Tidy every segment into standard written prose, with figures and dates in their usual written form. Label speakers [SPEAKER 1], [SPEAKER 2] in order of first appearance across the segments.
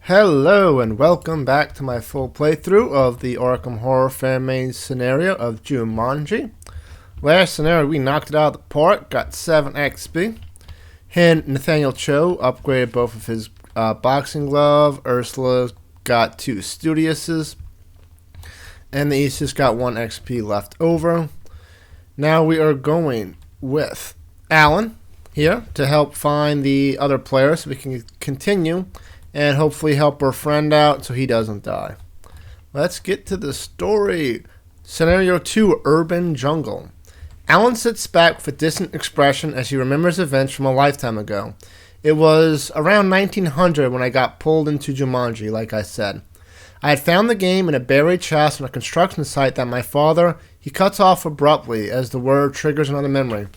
[SPEAKER 1] Hello and welcome back to my full playthrough of the Arkham Horror fan main scenario of Jumanji. Last scenario we knocked it out of the park, got 7 XP. And Nathaniel Cho upgraded both of his boxing glove. Ursula got 2 Studiouses. And the East just got 1 XP left over. Now we are going with Alan here to help find the other players so we can continue and hopefully help our friend out so he doesn't die. Let's get to the story. Scenario 2, Urban Jungle. Alan sits back with a distant expression as he remembers events from a lifetime ago. It was around 1900 when I got pulled into Jumanji, like I said. I had found the game in a buried chest on a construction site that my father, he cuts off abruptly as the word triggers another memory,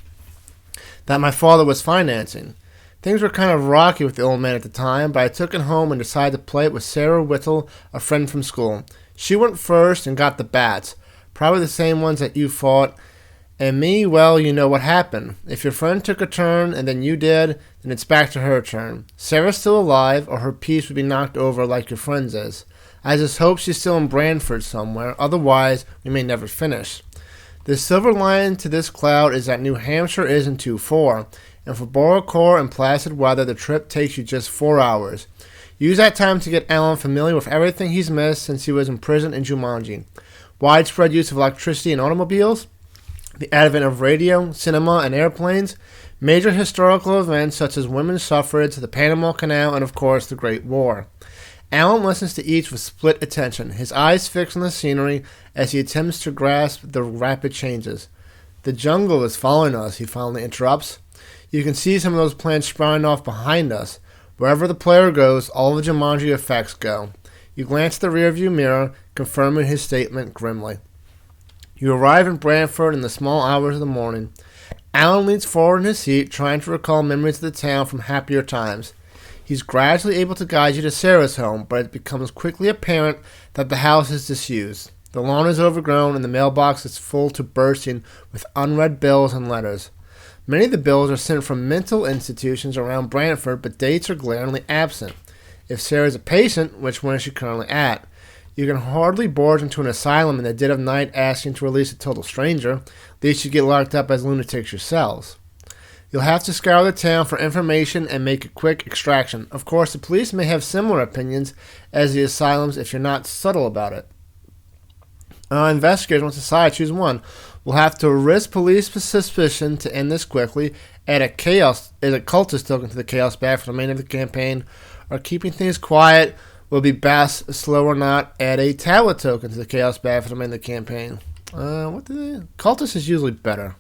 [SPEAKER 1] that my father was financing. Things were kind of rocky with the old man at the time, but I took it home and decided to play it with Sarah Whittle, a friend from school. She went first and got the bats, probably the same ones that you fought. And me, well, you know what happened. If your friend took a turn and then you did, then it's back to her turn. Sarah's still alive, or her piece would be knocked over like your friend's is. I just hope she's still in Brantford somewhere, otherwise we may never finish. The silver lining to this cloud is that New Hampshire isn't too far, and for Borocore and placid weather, the trip takes you just 4 hours. Use that time to get Alan familiar with everything he's missed since he was imprisoned in Jumanji. Widespread use of electricity and automobiles, the advent of radio, cinema, and airplanes, major historical events such as women's suffrage, the Panama Canal, and of course the Great War. Alan listens to each with split attention, his eyes fixed on the scenery as he attempts to grasp the rapid changes. The jungle is following us, he finally interrupts. You can see some of those plants sprouting off behind us. Wherever the player goes, all the Jumanji effects go. You glance at the rearview mirror, confirming his statement grimly. You arrive in Brantford in the small hours of the morning. Alan leans forward in his seat, trying to recall memories of the town from happier times. He's gradually able to guide you to Sarah's home, but it becomes quickly apparent that the house is disused. The lawn is overgrown and the mailbox is full to bursting with unread bills and letters. Many of the bills are sent from mental institutions around Brantford, but dates are glaringly absent. If Sarah is a patient, which one is she currently at? You can hardly barge into an asylum in the dead of night asking to release a total stranger, lest you get locked up as lunatics yourselves. You'll have to scour the town for information and make a quick extraction. Of course, the police may have similar opinions as the asylums if you're not subtle about it. Investigators must decide, choose one. We'll have to risk police suspicion to end this quickly, add a cultist token to the chaos bag for the remainder of the campaign, or keeping things quiet will be best, slow or not, add a tower token to the chaos bag for the remainder of the campaign. Cultist is usually better.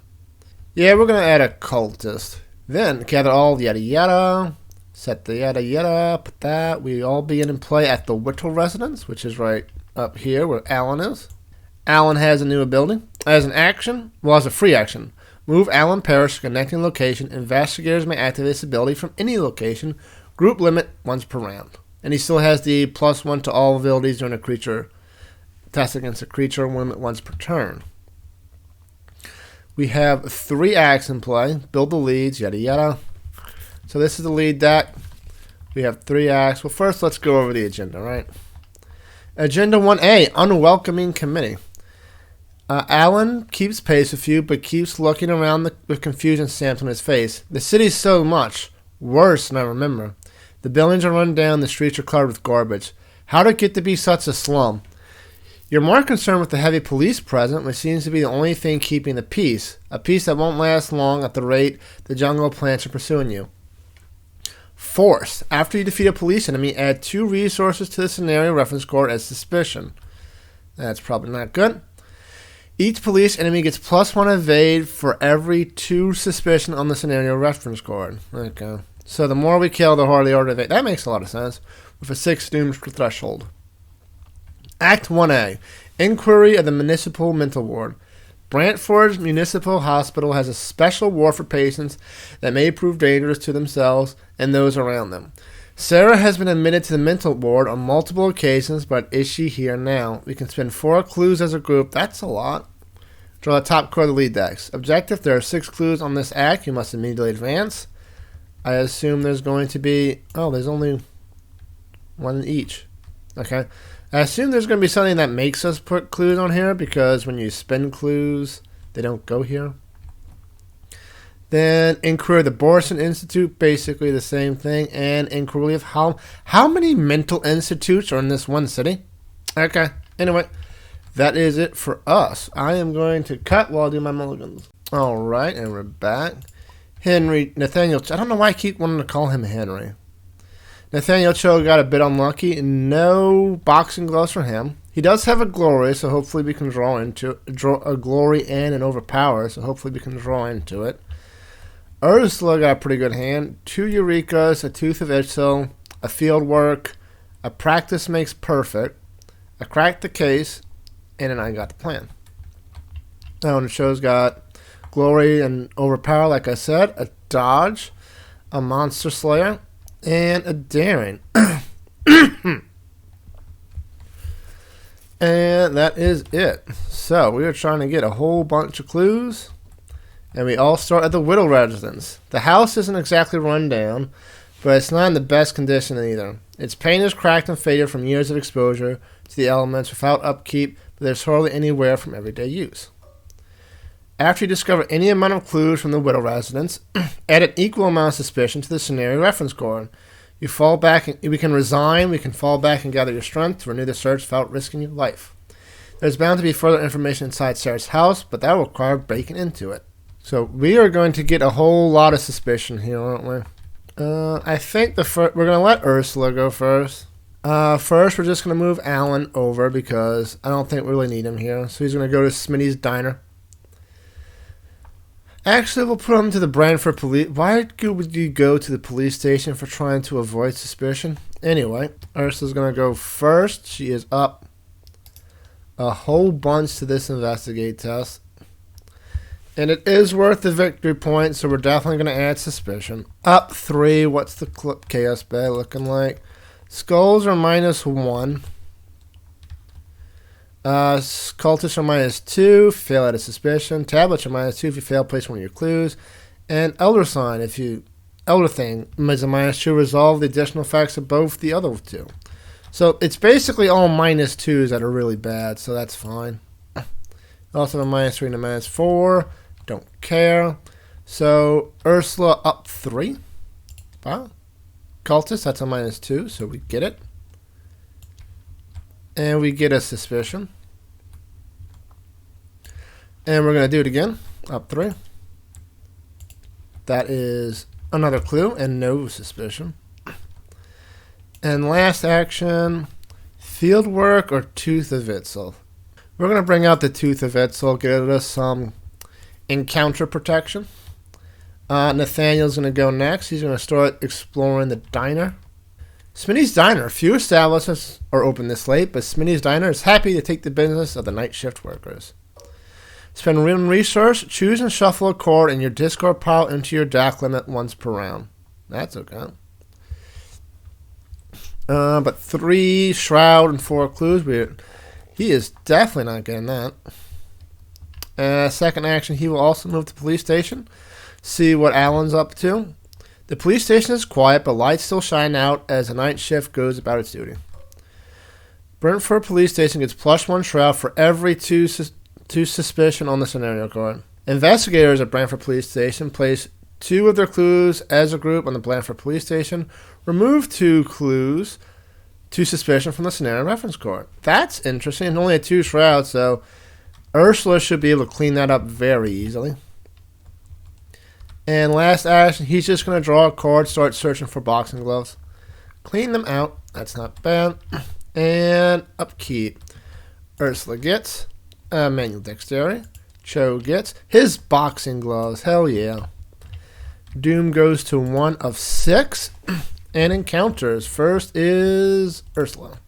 [SPEAKER 1] Yeah, we're going to add a cultist. Then, gather all yada yada, set the yada yada, put that. We all begin in play at the Whittle residence, which is right up here where Alan is. Alan has a new ability. As an action, as a free action, move Alan Parrish to a connecting location. Investigators may activate this ability from any location. Group limit once per round. And he still has the +1 to all abilities during a creature test against a creature, limit once per turn. We have 3 acts in play. Build the leads, yada yada. So this is the lead deck. We have 3 acts. Well, first let's go over the agenda, right? Agenda 1A, Unwelcoming Committee. Alan keeps pace with you, but keeps looking around with confusion stamped on his face. The city's so much worse than I remember. The buildings are run down, the streets are cluttered with garbage. How did it get to be such a slum? You're more concerned with the heavy police presence, which seems to be the only thing keeping the peace. A peace that won't last long at the rate the jungle plants are pursuing you. Force. After you defeat a police enemy, add 2 resources to the scenario reference card as suspicion. That's probably not good. Each police enemy gets +1 evade for every 2 suspicion on the scenario reference card. Okay. So the more we kill, the harder they are to evade. That makes a lot of sense, with a 6 doom threshold. Act 1A, Inquiry of the Municipal Mental Ward. Brantford's Municipal Hospital has a special ward for patients that may prove dangerous to themselves and those around them. Sarah has been admitted to the mental ward on multiple occasions, but is she here now? We can spend 4 clues as a group. That's a lot. Draw the top card of the lead decks. Objective, there are 6 clues on this act. You must immediately advance. I assume there's going to be... there's only One each. Okay. I assume there's going to be something that makes us put clues on here because when you spin clues, they don't go here. Then inquiry of the Borson Institute, basically the same thing. And inquiry of how many mental institutes are in this one city? Okay. Anyway, that is it for us. I am going to cut while I do my mulligans. All right, and we're back. Henry Nathaniel. I don't know why I keep wanting to call him Henry. Nathaniel Cho got a bit unlucky. No boxing gloves for him. He does have a glory, so hopefully we can draw a glory and an overpower. So hopefully we can draw into it. Ursula got a pretty good hand. 2 Eurekas, a Tooth of Itzel, a Field Work, a Practice Makes Perfect, a Crack the Case, and then I got the plan. Now the show's got Glory and Overpower, like I said, a Dodge, a Monster Slayer, and a Daring. And that is it. So we are trying to get a whole bunch of clues. And we all start at the Whittle residence. The house isn't exactly run down, but it's not in the best condition either. Its paint is cracked and faded from years of exposure to the elements without upkeep, but there's hardly any wear from everyday use. After you discover any amount of clues from the Whittle residence, add an equal amount of suspicion to the scenario reference card. You fall back, and we can resign, we can fall back and gather your strength to renew the search without risking your life. There's bound to be further information inside Sarah's house, but that will require breaking into it. So we are going to get a whole lot of suspicion here, aren't we? I think we're going to let Ursula go first. First, we're just going to move Alan over because I don't think we really need him here. So he's going to go to Smitty's Diner. Actually, we'll put him to the Brantford Police. Why would you go to the police station for trying to avoid suspicion? Anyway, Ursula's going to go first. She is up a whole bunch to this investigate test. And it is worth the victory point, so we're definitely going to add suspicion. Up 3, what's the Chaos Bay looking like? Skulls are -1. Cultists are -2, fail at a suspicion. Tablets are -2 if you fail to place one of your clues. And Elder Sign, Elder Thing is a -2, resolve the additional effects of both the other 2. So it's basically all -2s that are really bad, so that's fine. Also a -3 and a -4. Don't care. So Ursula up 3. Wow. Cultist, that's a -2, so we get it. And we get a suspicion. And we're going to do it again. Up 3. That is another clue and no suspicion. And last action, Field Work or Tooth of Itzel. We're going to bring out the Tooth of Itzel, get us some encounter protection. Nathaniel's going to go next. He's going to start exploring the diner. Smitty's Diner. Few establishments are open this late, but Smitty's Diner is happy to take the business of the night shift workers. Spend one resource, choose and shuffle a card in your discard pile into your deck limit once per round. That's okay. But 3 Shroud and 4 clues. He is definitely not getting that. Second action, he will also move to the police station. See what Alan's up to. The police station is quiet, but lights still shine out as the night shift goes about its duty. Brentford Police Station gets +1 Shroud for every 2 suspicion on the scenario card. Investigators at Brantford Police Station place 2 of their clues as a group on the Brantford Police Station. Remove 2 clues, 2 suspicion from the scenario reference card. That's interesting. And only a 2 Shroud, so Ursula should be able to clean that up very easily. And last action, he's just going to draw a card, start searching for boxing gloves. Clean them out. That's not bad. And upkeep. Ursula gets manual dexterity. Cho gets his boxing gloves. Hell yeah. Doom goes to 1 of 6. And encounters. First is Ursula.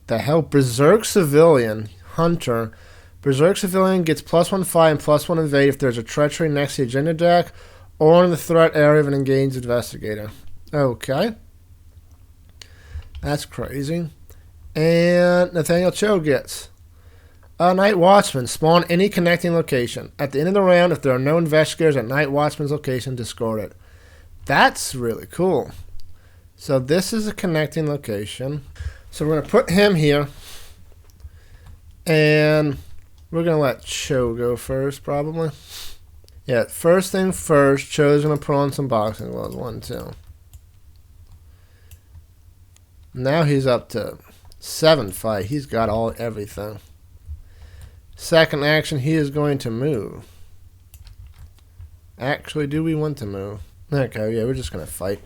[SPEAKER 1] The hell? Berserk Civilian. Hunter. Berserk Civilian gets +1 fight and +1 invade if there's a treachery next to the agenda deck or in the threat area of an engaged investigator. Okay. That's crazy. And Nathaniel Cho gets a Night Watchman. Spawn any connecting location. At the end of the round, if there are no investigators at Night Watchman's location, discard it. That's really cool. So this is a connecting location. So we're going to put him here. And we're going to let Cho go first, probably. Yeah, first thing first, Cho's going to put on some boxing gloves. 1, 2. Now he's up to 7 fight. He's got everything. Second action, he is going to move. Actually, do we want to move? Okay, yeah, we're just going to fight.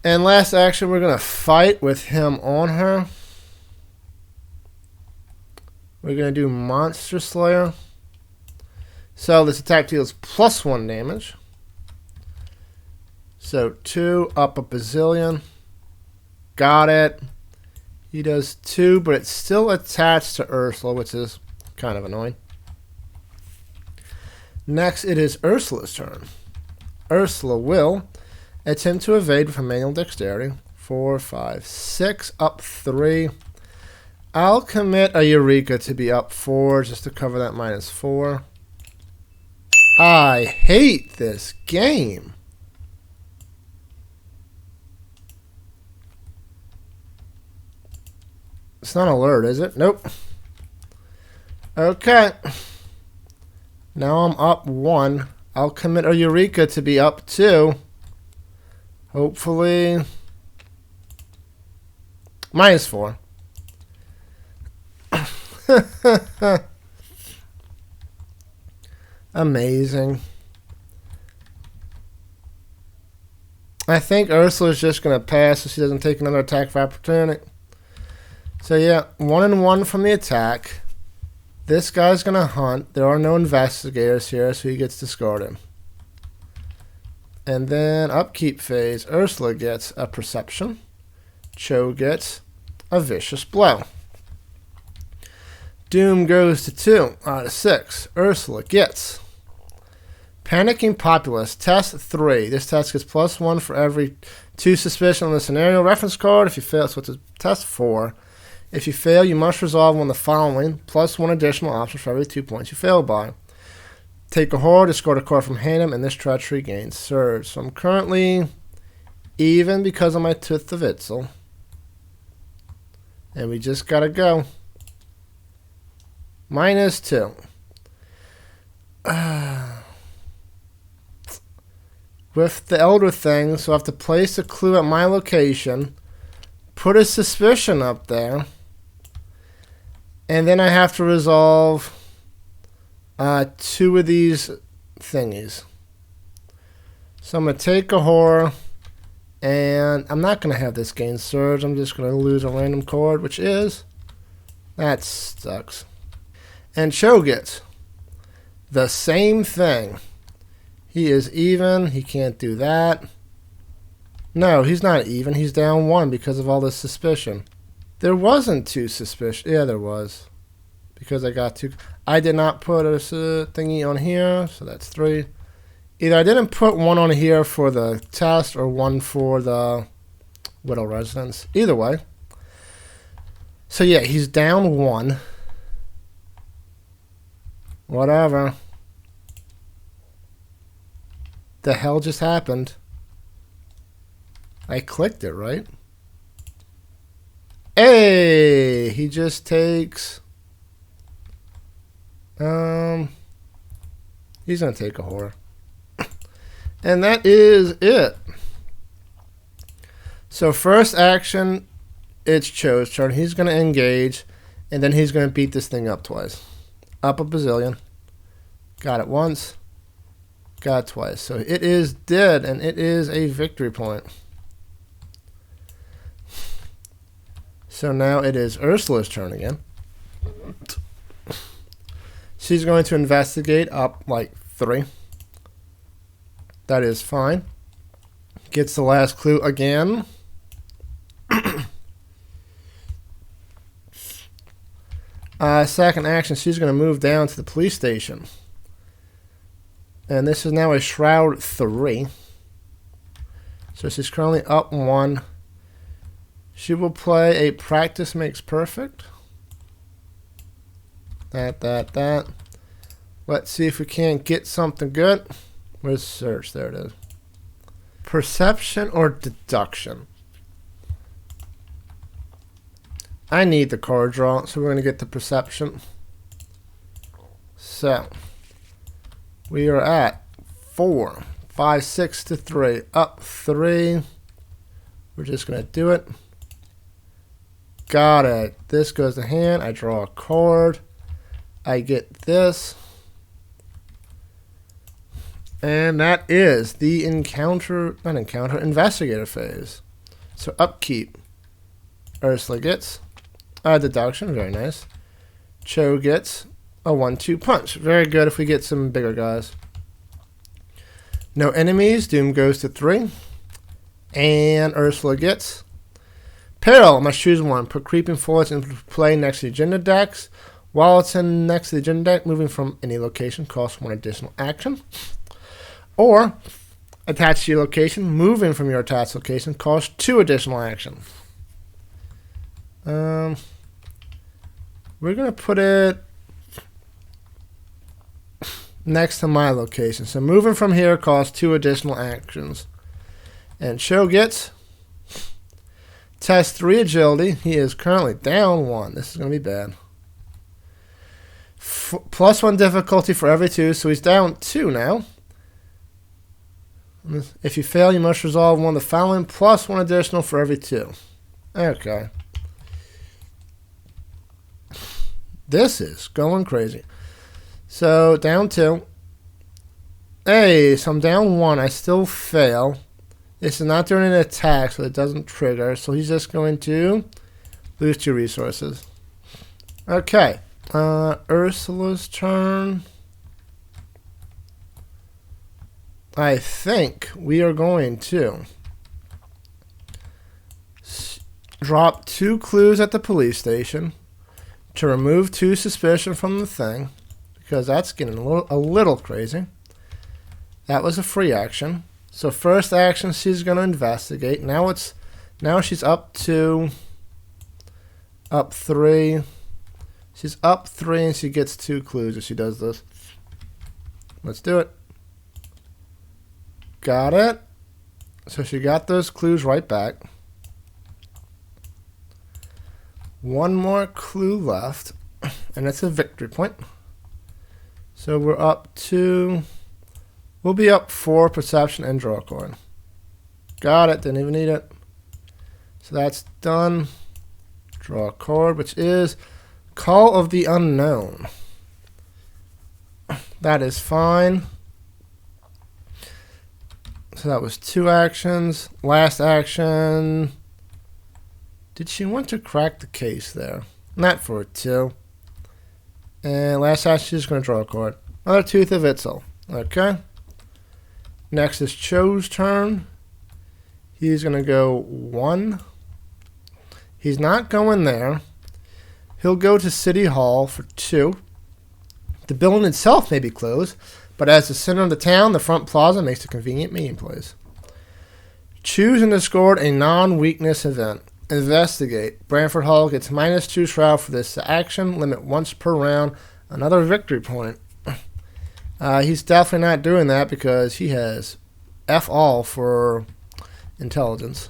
[SPEAKER 1] And last action, we're going to fight with him on her. We're going to do Monster Slayer. So this attack deals +1 damage. So 2 up a bazillion. Got it. He does 2, but it's still attached to Ursula, which is kind of annoying. Next, it is Ursula's turn. Ursula will attempt to evade with a manual dexterity. 4, 5, 6, up 3. I'll commit a Eureka to be up 4 just to cover that -4. I hate this game. It's not alert, is it? Nope. Okay. Now I'm up 1. I'll commit a Eureka to be up 2. Hopefully. -4. Amazing. I think Ursula's just going to pass so she doesn't take another attack of opportunity. So yeah, 1 and 1 from the attack. This guy's going to hunt. There are no investigators here, so he gets discarded. And then upkeep phase, Ursula gets a perception. Cho gets a vicious blow. Doom goes to 2 out of 6. Ursula gets Panicking Populace, test 3. This test gets +1 for every 2 suspicion on the scenario reference card. If you fail, so it's a test 4. If you fail, you must resolve one of the following, +1 additional options for every 2 points you fail by. Take a horror, discard a card from hand, and this treachery gains surge. So I'm currently even because of my Tooth of Itzel. And we just gotta go. -2. With the Elder thing, so I have to place a clue at my location, put a suspicion up there, and then I have to resolve 2 of these thingies. So I'm going to take a horror, and I'm not going to have this gain surge. I'm just going to lose a random card, which is... that sucks. And Cho gets the same thing. He is even. He can't do that. No, he's not even. He's down 1 because of all this suspicion. There wasn't 2 suspicion. Yeah, there was. Because I got 2. I did not put a thingy on here, so that's 3. Either I didn't put 1 on here for the test or 1 for the Widow Residence. Either way. So yeah, he's down 1. Whatever. The hell just happened? I clicked it, right? Hey! He just takes... he's gonna take a horror. And that is it. So first action, it's Cho's turn. He's gonna engage, and then he's gonna beat this thing up twice. Up a bazillion. Got it once. Got it twice. So it is dead, and it is a victory point. So now it is Ursula's turn again. She's going to investigate up like 3. That is fine. Gets the last clue again. Second action, she's going to move down to the police station. And this is now a Shroud 3. So she's currently up 1. She will play a Practice Makes Perfect. That. Let's see if we can't get something good. Where's search? There it is. Perception or deduction? I need the card draw, so we're going to get the perception. So, we are at 4, 5, 6 to 3. Up 3. We're just going to do it. Got it. This goes to hand. I draw a card. I get this. And that is the investigator phase. So upkeep. Ursula gets a deduction. Very nice. Cho gets a 1-2 punch. Very good if we get some bigger guys. No enemies. Doom goes to 3. And Ursula gets Peril. I must choose one. Put Creeping Force into play next to the agenda decks. While it's next to the agenda deck, moving from any location costs 1 additional action. Or, attached to your location, moving from your attached location costs 2 additional action. We're going to put it next to my location. So moving from here costs 2 additional actions. And Cho gets test 3 agility. He is currently down 1. This is going to be bad. +1 difficulty for every 2, so he's down 2 now. If you fail, you must resolve one of the following, +1 additional for every 2. Okay. This is going crazy. So, down 2. Hey, so I'm down 1. I still fail. This is not doing an attack, so it doesn't trigger. So he's just going to lose 2 resources. Okay. Ursula's turn. I think we are going to drop 2 clues at the police station to remove 2 suspicion from the thing, because that's getting a little crazy. That was a free action. So first action, she's going to investigate. Now she's up 3. She's up 3 and she gets 2 clues if she does this. Let's do it. Got it. So she got those clues right back. 1 more clue left, and it's a victory point. So we're up to, we'll be up 4 perception and draw a card. Got it, didn't even need it. So that's done. Draw a card, which is Call of the Unknown. That is fine. So that was 2 actions. Last action. Did she want to crack the case there? Not for a 2. And last action, she's going to draw a card. Another Tooth of Itzel. Okay. Next is Cho's turn. He's going to go 1. He's not going there. He'll go to City Hall for 2. The building itself may be closed, but as the center of the town, the front plaza makes a convenient meeting place. Choose and discard a non-weakness event. Investigate. Branford Hall gets -2 shroud for this action. Limit once per round. Another victory point. He's definitely not doing that because he has F all for intelligence.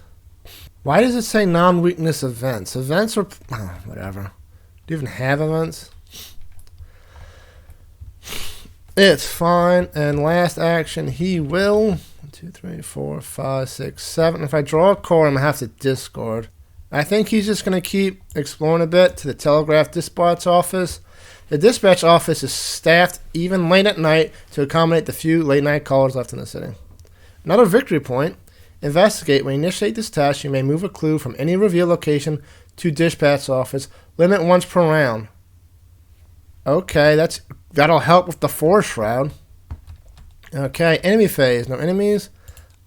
[SPEAKER 1] Why does it say non-weakness events? Events are... whatever. Do you even have events? It's fine. And last action, he will... 1, 2, 3, 4, 5, 6, 7. If I draw a card, I'm going to have to discard. I think he's just going to keep exploring a bit to the Telegraph Dispatch Office. The dispatch office is staffed even late at night to accommodate the few late-night callers left in the city. Another victory point. Investigate. When you initiate this task, you may move a clue from any reveal location to dispatch office. Limit once per round. Okay, that'll help with the 4 shroud. Okay, enemy phase. No enemies.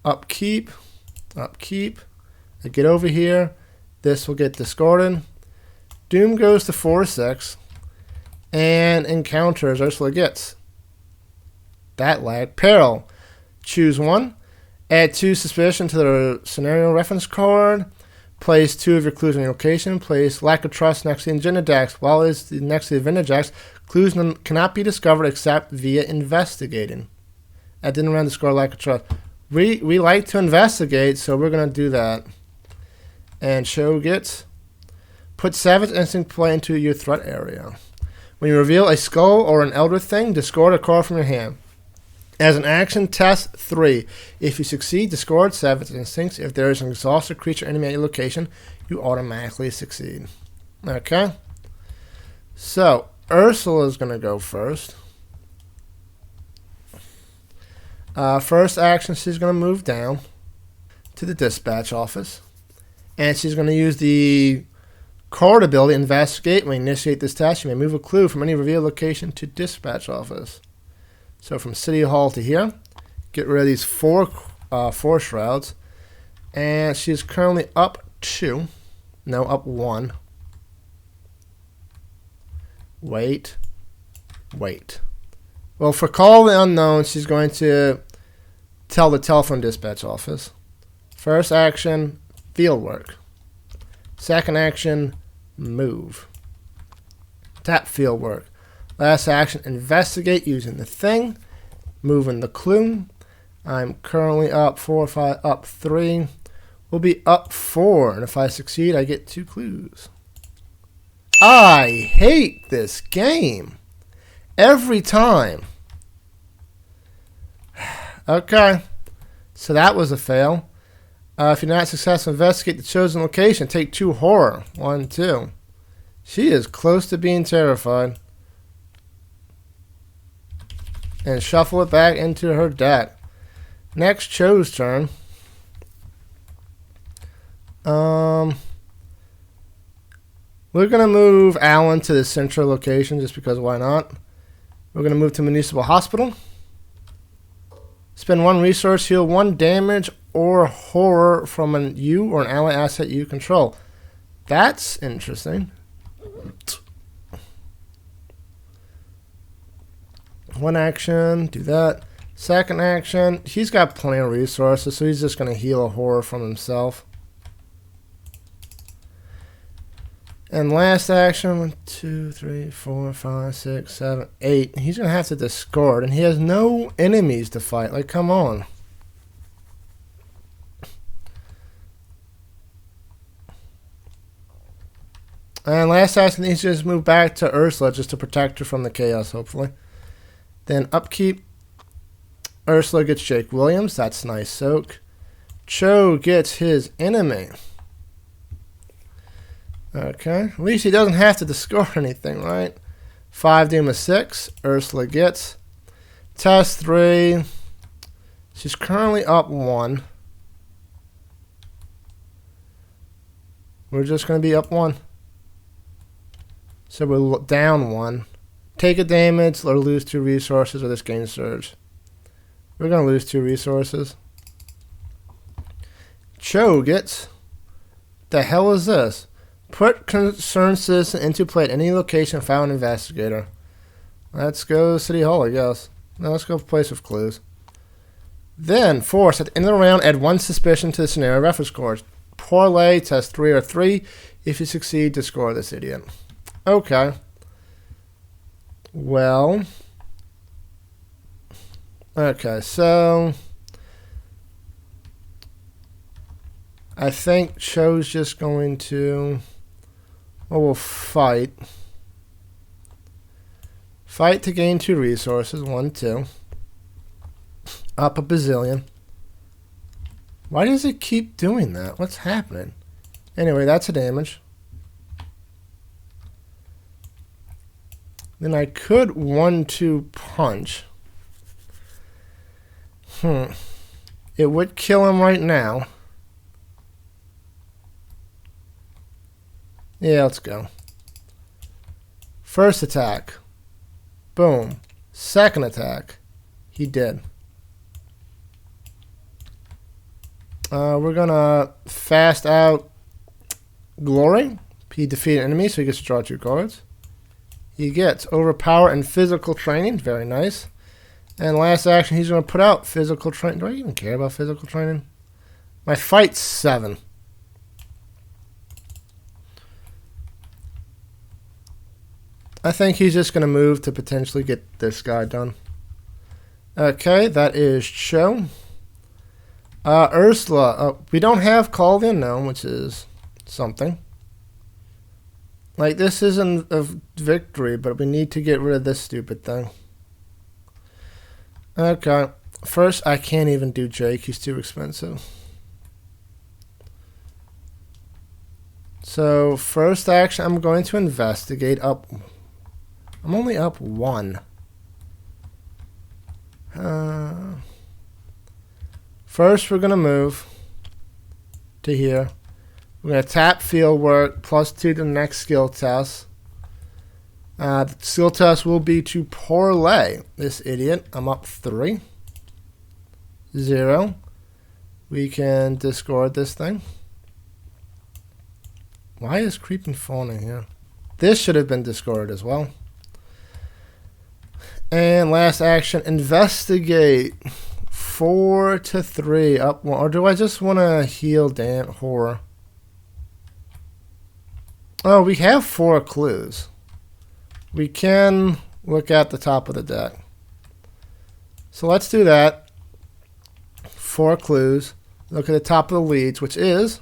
[SPEAKER 1] Upkeep. Upkeep. I get over here. This will get discarded. Doom goes to 4/6. And encounters Ursula gets. That lag. Peril. Choose 1. Add 2 suspicion to the scenario reference card. Place 2 of your clues on your location. Place lack of trust next to the agenda decks. While it's next to the agenda decks, clues cannot be discovered except via investigating. At the end of the round, discard lack of trust. We like to investigate, so we're going to do that. And Cho gets... Put Savage Instinct play into your threat area. When you reveal a skull or an elder thing, discard a card from your hand. As an action, test 3. If you succeed, discard Savage Instincts. If there is an exhausted creature enemy at your location, you automatically succeed. Okay? So, Ursula is going to go first. First action, she's going to move down to the dispatch office. And she's going to use the card ability, Investigate. When you initiate this task, you may move a clue from any revealed location to dispatch office. So from City Hall to here, get rid of these four shrouds. And she's currently up 2. No, up 1. Wait. Well, for Call the Unknown, she's going to tell the telephone dispatch office. First action, field work. Second action, move. Tap field work. Last action, investigate using the thing. Moving the clue. I'm currently up 4, 5, up 3. We'll be up 4, and if I succeed, I get 2 clues. I hate this game. Every time. Okay. So that was a fail. If you're not successful, investigate the chosen location. Take 2 horror. 1, 2. She is close to being terrified. And shuffle it back into her deck. Next, Cho's turn. We're going to move Alan to the central location just because why not? We're going to move to Municipal Hospital. Spend 1 resource, heal 1 damage or horror from you or an ally asset you control. That's interesting. 1 action, do that. Second action, he's got plenty of resources, so he's just going to heal a horror from himself. And last action, 1, 2, 3, 4, 5, 6, 7, 8. He's going to have to discard, and he has no enemies to fight. Like, come on. And last action, he's just moved back to Ursula just to protect her from the chaos, hopefully. Then upkeep. Ursula gets Jake Williams. That's nice soak. Cho gets his enemy. Okay. At least he doesn't have to discard anything, right? 5 doom of 6. Ursula gets. Test 3. She's currently up 1. We're just going to be up 1. So we're down 1. Take a damage or lose 2 resources or this gain surge. We're going to lose 2 resources. Cho gets. The hell is this? Put concerned citizen into play at any location, found investigator. Let's go City Hall, I guess. No, let's go place of clues. Then, force at the end of the round, add 1 suspicion to the scenario reference cards. Parlay, test 3 or 3. If you succeed, discard this idiot. Okay. Well. Okay, so I think Cho's just going to... Well, we'll fight. Fight to gain 2 resources. 1, 2. Up a bazillion. Why does it keep doing that? What's happening? Anyway, that's a damage. Then I could 1-2 punch. It would kill him right now. Yeah, let's go. First attack. Boom. Second attack. He did. We're gonna fast out Glory. He defeated an enemy, so he gets to draw 2 cards. He gets Overpower and Physical Training. Very nice. And last action, he's going to put out Physical Training. Do I even care about Physical Training? My fight's 7. I think he's just going to move to potentially get this guy done. Okay, that is Cho. Ursula. We don't have called in now, which is something. Like, this isn't a victory, but we need to get rid of this stupid thing. Okay. First, I can't even do Jake. He's too expensive. So, first action, I'm going to investigate up. I'm only up 1. First, we're going to move to here. We're going to tap field work +2 to the next skill test. The skill test will be to parlay this idiot. I'm up 3. 0. We can discard this thing. Why is creeping fawning here? This should have been discarded as well. And last action, investigate. 4 to 3 up 1. Or do I just want to heal horror? Oh, we have 4 clues. We can look at the top of the deck. So let's do that. 4 clues. Look at the top of the leads, which is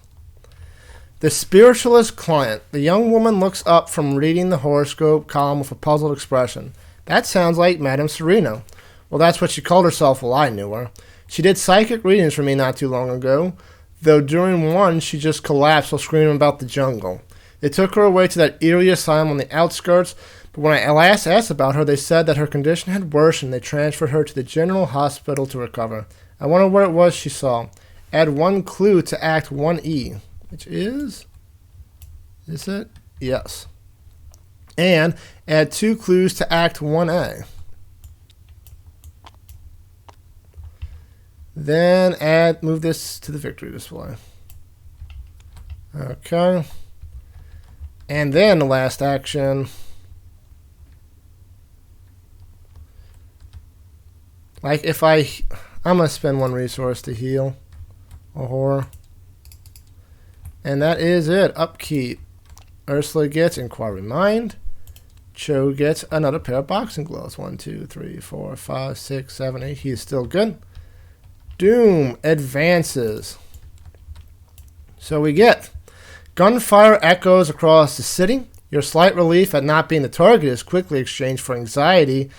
[SPEAKER 1] the spiritualist client. The young woman looks up from reading the horoscope column with a puzzled expression. That sounds like Madame Sereno. Well, that's what she called herself while I knew her. She did psychic readings for me not too long ago, though during one she just collapsed while screaming about the jungle. They took her away to that eerie asylum on the outskirts, but when I last asked about her, they said that her condition had worsened. They transferred her to the general hospital to recover. I wonder what it was she saw. Add 1 clue to Act 1E, which is it? Yes. And add 2 clues to Act 1A. Then move this to the victory display. Okay. And then the last action. Like if I'm going to spend 1 resource to heal a horror. And that is it. Upkeep. Ursula gets Inquiry Mind. Cho gets another pair of boxing gloves. 1, 2, 3, 4, 5, 6, 7, 8. He is still good. Doom advances. So we get gunfire echoes across the city. Your slight relief at not being the target is quickly exchanged for anxiety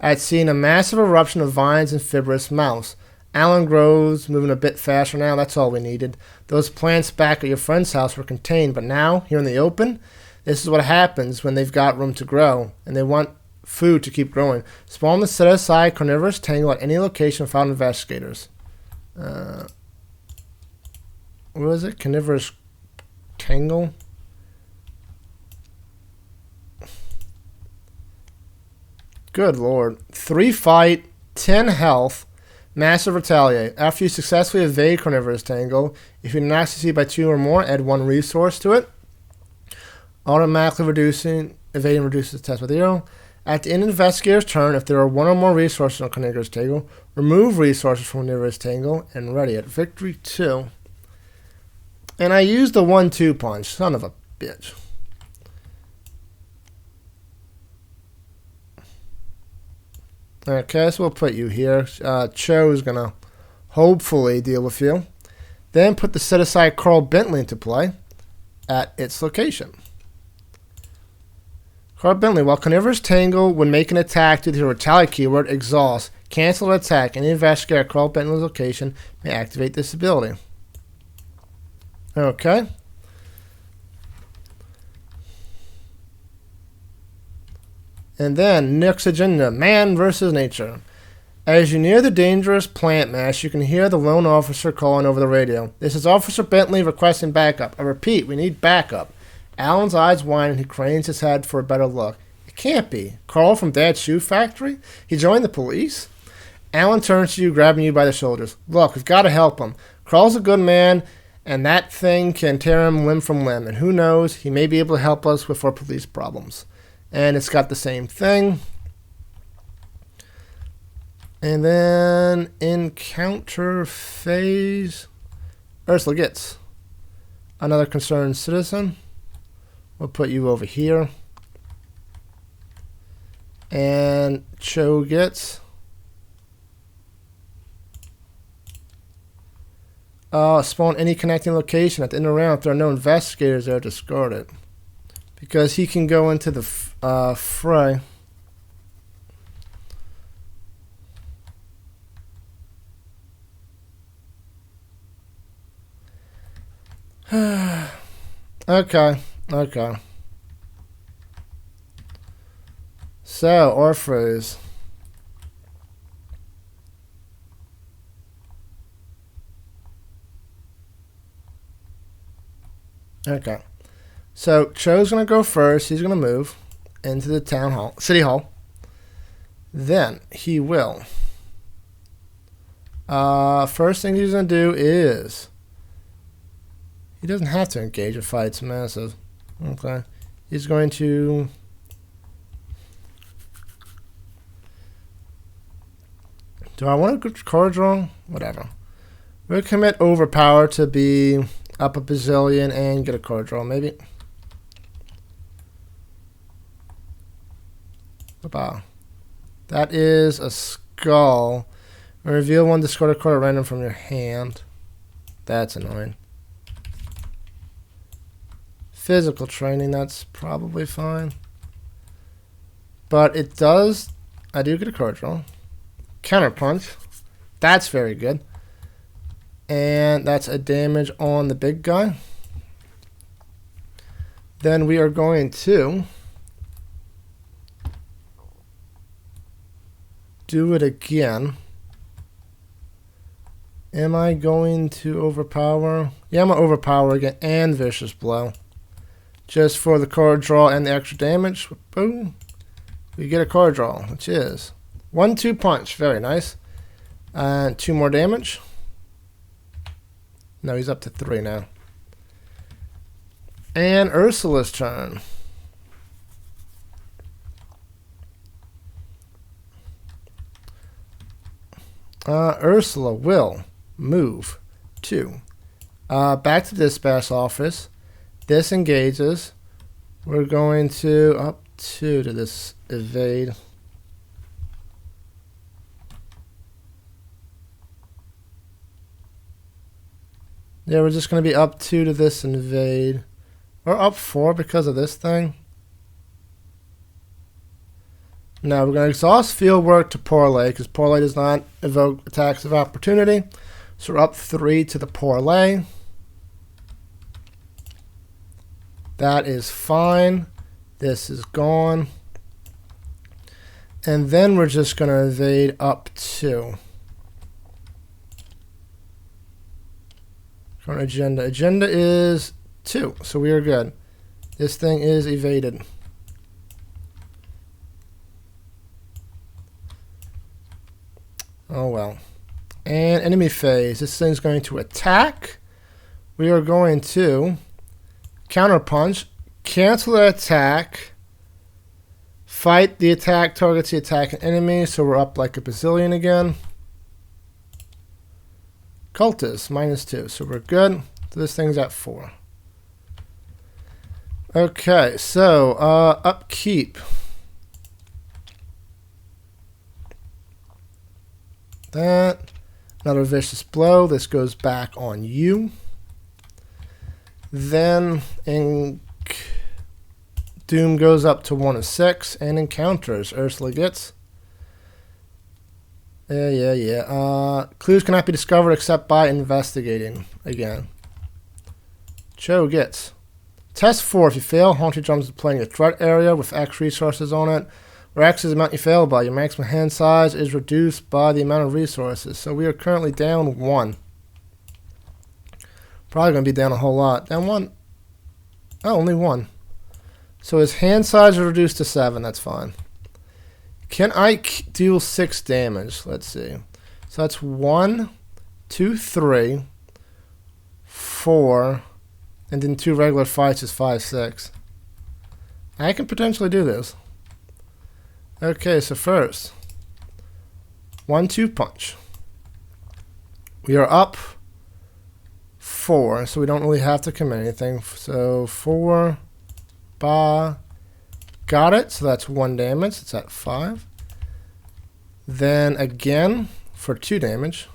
[SPEAKER 1] at seeing a massive eruption of vines and fibrous mouse. Alan grows, moving a bit faster now. That's all we needed. Those plants back at your friend's house were contained, but now, here in the open, this is what happens when they've got room to grow, and they want food to keep growing. Spawn the set-aside carnivorous tangle at any location without investigators. What was it? Carnivorous tangle? Good lord. 3 fight, 10 health, massive retaliate. After you successfully evade carnivorous tangle, if you not succeed by 2 or more, add 1 resource to it. Automatically evading reduces the test by 0. At the end of the investigator's turn, if there are 1 or more resources on carnivorous tangle, remove resources from carnivorous tangle and ready it. Victory 2. And I used the 1-2 punch. Son of a bitch. Okay, so we'll put you here. Cho is going to hopefully deal with you. Then put the set-aside Carl Bentley into play at its location. Carl Bentley, while carnivorous tangle when making an attack due to the retaliate keyword, exhaust, cancel an attack, any investigator at Carl Bentley's location may activate this ability. Okay. And then, next agenda, man versus nature. As you near the dangerous plant mass, you can hear the lone officer calling over the radio. This is Officer Bentley requesting backup. I repeat, we need backup. Alan's eyes widen and he cranes his head for a better look. It can't be. Carl from Dad's Shoe Factory? He joined the police? Alan turns to you, grabbing you by the shoulders. Look, we've got to help him. Carl's a good man, and that thing can tear him limb from limb. And who knows, he may be able to help us with our police problems. And it's got the same thing. And then encounter phase. Ursula gets another concerned citizen. We'll put you over here. And Cho gets spawn any connecting location at the end of the round. If there are no investigators there, discard it. Because he can go into the fray. Okay. So, Orpheus. Okay. So, Cho's going to go first. He's going to move into the town hall, city hall. Then, he will. First thing he's going to do is... He doesn't have to engage a fight. It's massive. Okay. He's going to... Do I want to card draw? Whatever. We'll commit Overpower to be up a bazillion and get a card draw, maybe. That is a skull. Reveal one, discard a card at random from your hand. That's annoying. Physical training, that's probably fine. But it does... I do get a card draw. Counterpunch. That's very good. And that's a damage on the big guy. Then we are going to... do it again. Am I going to overpower? Yeah, I'm going to overpower again and Vicious Blow. Just for the card draw and the extra damage. Boom. We get a card draw, which is 1-2 punch. Very nice. And 2 more damage. No, he's up to 3 now. And Ursula's turn. Ursula will move to back to dispatch office. This engages. We're going to up 2 to this evade. Yeah, we're just going to be up 2 to this invade. Or up 4 because of this thing. Now we're going to exhaust field work to parlay because parlay does not evoke attacks of opportunity. So we're up 3 to the parlay. That is fine. This is gone. And then we're just going to evade up 2. Current agenda. Agenda is 2, so we are good. This thing is evaded. Oh well. And enemy phase. This thing's going to attack. We are going to counterpunch, cancel the attack, fight the attack, targets the attacking enemy, so we're up like a bazillion again. Cultist, -2, so we're good. So this thing's at 4. Okay, so upkeep. That. Another vicious blow. This goes back on you. Then Doom goes up to 1 of 6 and encounters. Ursula gets. Yeah. Clues cannot be discovered except by investigating again. Cho gets. Test 4. If you fail, Haunted jumps to playing a threat area with X resources on it. Where X is the amount you fail by. Your maximum hand size is reduced by the amount of resources. So we are currently down 1. Probably going to be down a whole lot. Down 1. Oh, only 1. So his hand size is reduced to 7. That's fine. Can I deal 6 damage? Let's see. So that's 1, 2, 3, 4, and then 2 regular fights is 5, 6. I can potentially do this. Okay, so first, 1-2 punch. We are up 4, so we don't really have to commit anything. So 4, ba, got it. So that's 1 damage. It's at 5. Then again for 2 damage.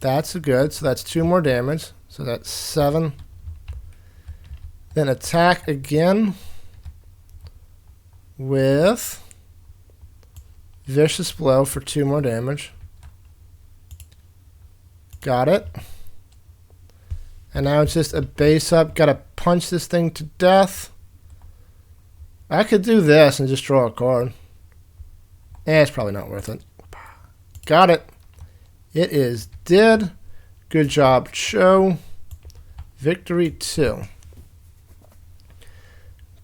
[SPEAKER 1] That's good. So that's 2 more damage. So that's 7. Then attack again with Vicious Blow for 2 more damage. Got it. And now it's just a base up. Gotta punch this thing to death. I could do this and just draw a card. It's probably not worth it. Got it. It is dead. Good job, Cho. Victory 2.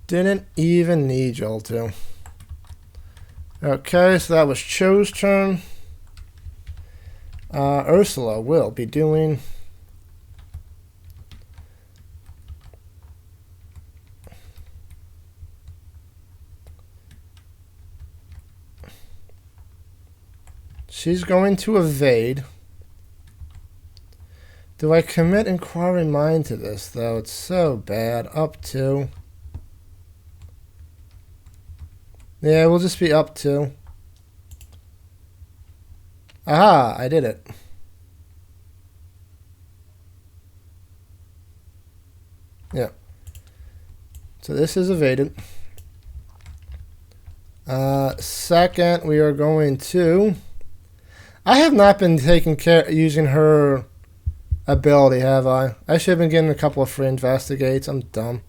[SPEAKER 1] Didn't even need y'all to. Okay, so that was Cho's turn. Ursula will be doing... She's going to evade. Do I commit Inquiring Mind to this, though? It's so bad. Up 2. Yeah, we'll just be up 2. Aha, I did it. Yeah. So this is evaded. Second, we are going to... I have not been taking care using her ability, have I? I should have been getting a couple of free investigates. I'm dumb.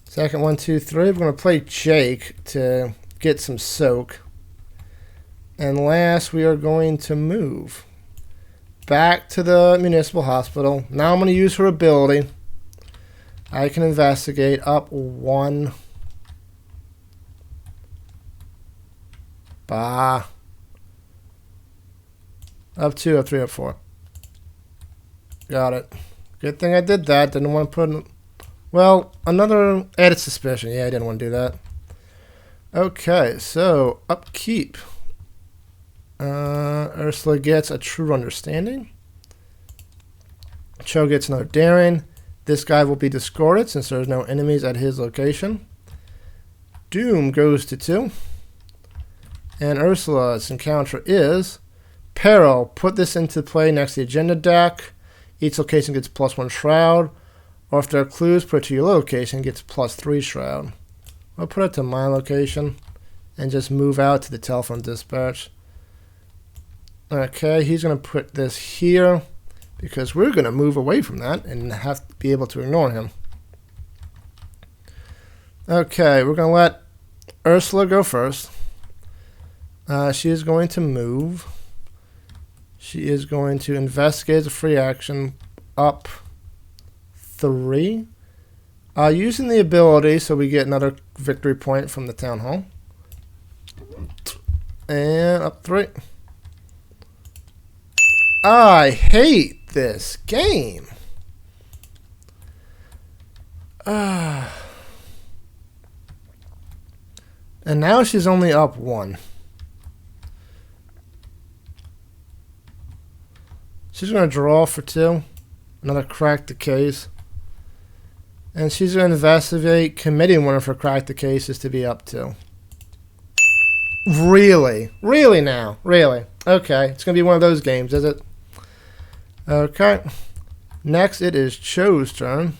[SPEAKER 1] Second, 1, 2, 3. We're going to play Jake to get some soak. And last, we are going to move back to the municipal hospital. Now I'm going to use her ability. I can investigate up 1. Bah. Up 2, up 3, up 4. Got it. Good thing I did that. Didn't want to put in... Well, another added suspicion. Yeah, I didn't want to do that. Okay, so upkeep. Ursula gets a True Understanding. Cho gets another Daring. This guy will be discarded since there's no enemies at his location. Doom goes to 2. And Ursula's encounter is... Peril, put this into play next to the agenda deck. Each location gets +1 Shroud. Or if there are clues, put it to your location, gets +3 Shroud. I'll put it to my location and just move out to the telephone dispatch. Okay, he's going to put this here because we're going to move away from that and have to be able to ignore him. Okay, we're going to let Ursula go first. She is going to move. She is going to investigate the free action up 3. Using the ability so we get another victory point from the town hall. And up 3. I hate this game. And now she's only up 1. She's going to draw for 2. Another crack the case. And she's going to investigate committing one of her crack the cases to be up 2. Really? Really now? Really? Okay. It's going to be one of those games, is it? Okay. Next, it is Cho's turn.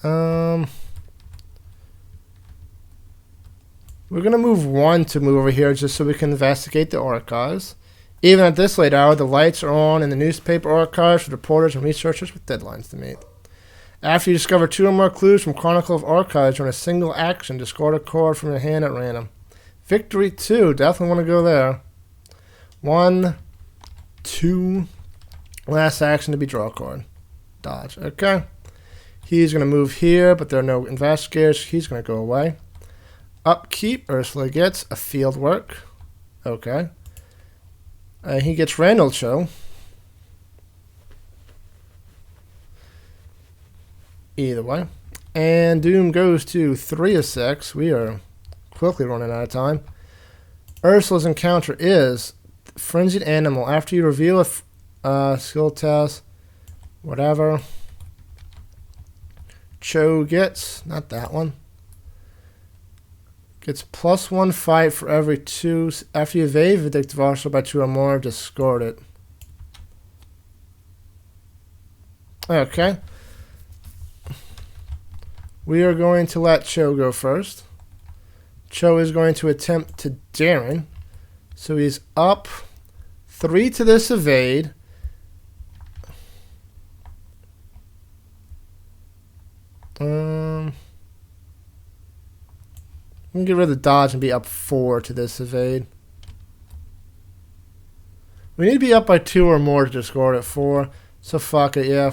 [SPEAKER 1] We're going to move 1 to move over here just so we can investigate the archives. Even at this late hour, the lights are on in the newspaper archives for reporters and researchers with deadlines to meet. After you discover 2 or more clues from Chronicle of Archives, on a single action, discard a card from your hand at random. Victory 2, definitely want to go there. 1, 2, last action to be draw a card. Dodge, okay. He's going to move here, but there are no investigators. He's going to go away. Upkeep, Ursula gets a field work. Okay. He gets Randall Cho. Either way. And Doom goes to 3 of 6. We are quickly running out of time. Ursula's encounter is Frenzied Animal. After you reveal a skill test, whatever. Cho gets, not that one. Gets +1 fight for every 2. After you evade vindictive officer by 2 or more, discard it. Okay. We are going to let Cho go first. Cho is going to attempt to Darren. So he's up 3 to this evade. I'm going to get rid of the dodge and be up 4 to this evade. We need to be up by 2 or more to discard at 4. So fuck it, yeah.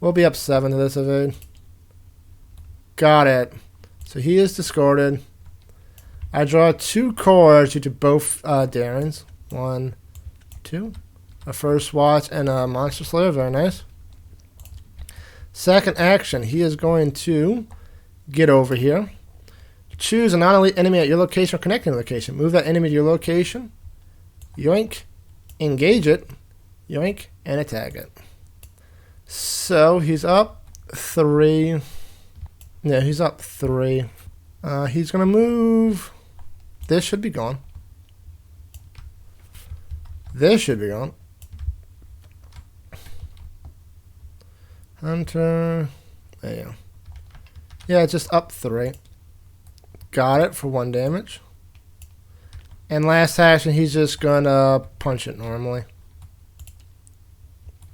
[SPEAKER 1] We'll be up 7 to this evade. Got it. So he is discarded. I draw 2 cards due to both Darren's. 1, 2. A first watch and a Monster Slayer. Very nice. Second action. He is going to get over here. Choose a non-elite enemy at your location or connecting location. Move that enemy to your location. Yoink. Engage it. Yoink. And attack it. So he's up 3. Yeah, he's up 3. He's going to move. This should be gone. This should be gone. Hunter. There you go. Yeah, just up 3. Got it for 1 damage. And last action, he's just going to punch it normally.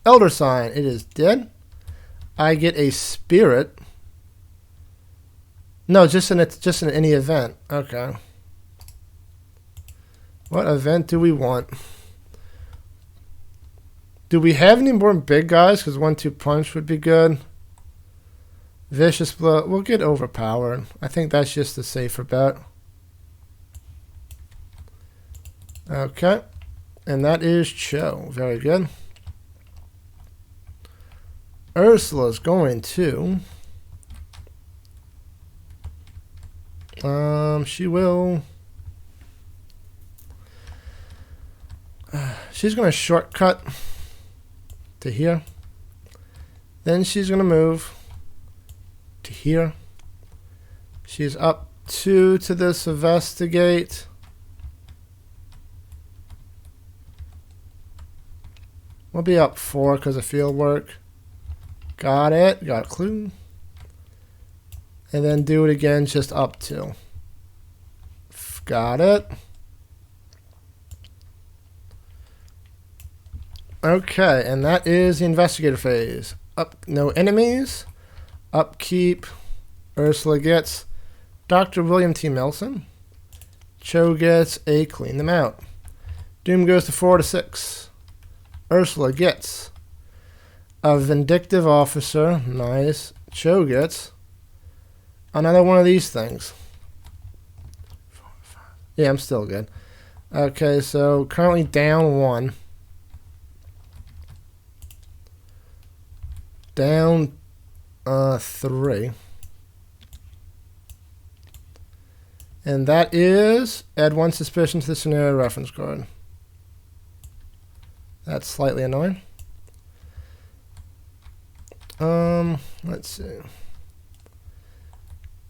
[SPEAKER 1] Elder Sign. It is dead. I get a spirit. No, just in any event. Okay. What event do we want? Do we have any more big guys? Because 1-2 punch would be good. Vicious Blow. We'll get overpowered. I think that's just a safer bet. Okay. And that is Cho. Very good. Ursula's going to... she will... she's going to shortcut to here. Then she's going to move to here. She's up 2 to this investigate. We'll be up 4 because of field work. Got it. Got a clue. And then do it again, just up 2. Got it. Okay, and that is the investigator phase. Up, no enemies. Upkeep. Ursula gets Dr. William T. Melson. Cho gets a clean them out. Doom goes to 4 to 6. Ursula gets a vindictive officer. Nice. Cho gets another one of these things. 4, 5. Yeah, I'm still good. Okay, so currently down 1. Down 3. And that is add 1 suspicion to the scenario reference card. That's slightly annoying. Let's see.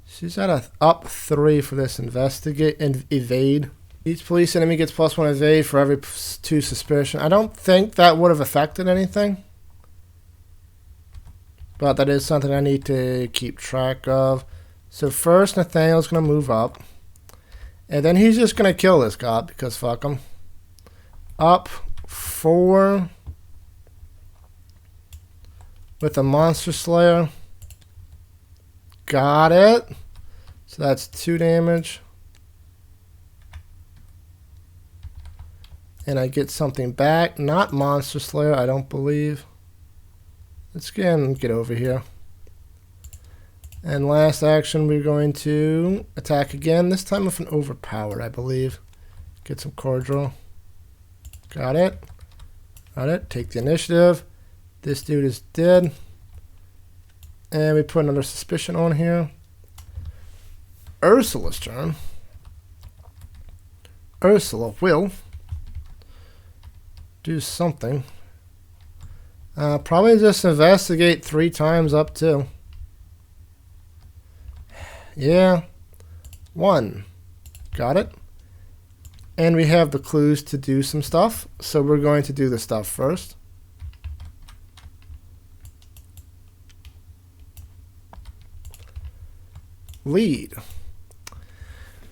[SPEAKER 1] She's at a up 3 for this investigate and evade. Each police enemy gets +1 evade for every 2 suspicion. I don't think that would have affected anything. But that is something I need to keep track of. So first, Nathaniel's going to move up. And then he's just going to kill this guy because fuck him. Up 4 with a Monster Slayer. Got it. So that's 2 damage. And I get something back. Not Monster Slayer, I don't believe. Let's get over here. And last action, we're going to attack again. This time with an overpowered, I believe. Get some card draw. Got it. Got it. Take the initiative. This dude is dead. And we put another suspicion on here. Ursula's turn. Ursula will do something. Probably just investigate 3 times up 2. Yeah. 1. Got it. And we have the clues to do some stuff. So we're going to do the stuff first. Lead.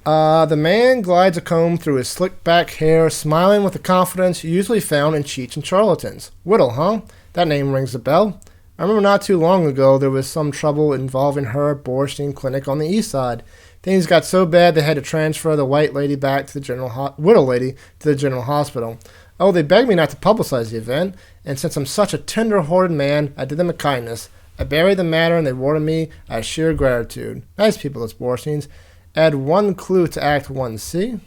[SPEAKER 1] The man glides a comb through his slick back hair, smiling with the confidence usually found in cheats and charlatans. Whittle, huh? That name rings a bell. I remember not too long ago there was some trouble involving her Borstein Clinic on the east side. Things got so bad they had to transfer the white lady back to the Whittle lady to the general hospital. Oh, they begged me not to publicize the event, and since I'm such a tender-hearted man, I did them a kindness. I buried the matter, and they rewarded me out of sheer gratitude. Nice people, those Borsteins. Add 1 clue to Act 1C.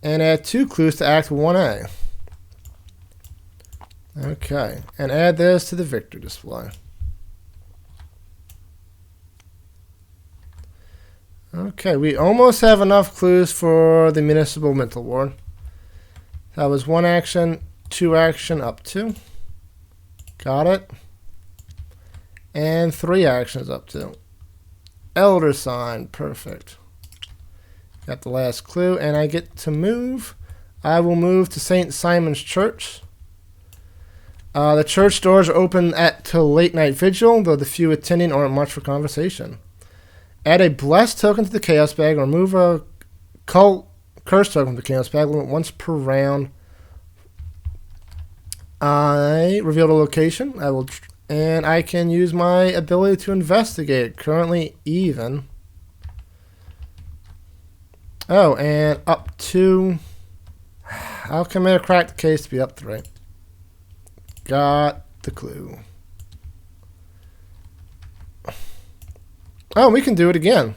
[SPEAKER 1] And add 2 clues to Act 1A. Okay, and add this to the victory display. Okay, we almost have enough clues for the municipal mental ward. That was 1 action, 2 action, up to. Got it. And 3 actions up to. Elder sign, perfect. Got the last clue, and I get to move. I will move to St. Simon's Church. The church doors are open till late night vigil, though the few attending aren't much for conversation. Add a blessed token to the chaos bag, or remove a cult curse token from the chaos bag, limit once per round. I reveal the location. And I can use my ability to investigate. Currently even. Oh, and up to. I'll commit a cracked case to be up 3. Got the clue. Oh, we can do it again.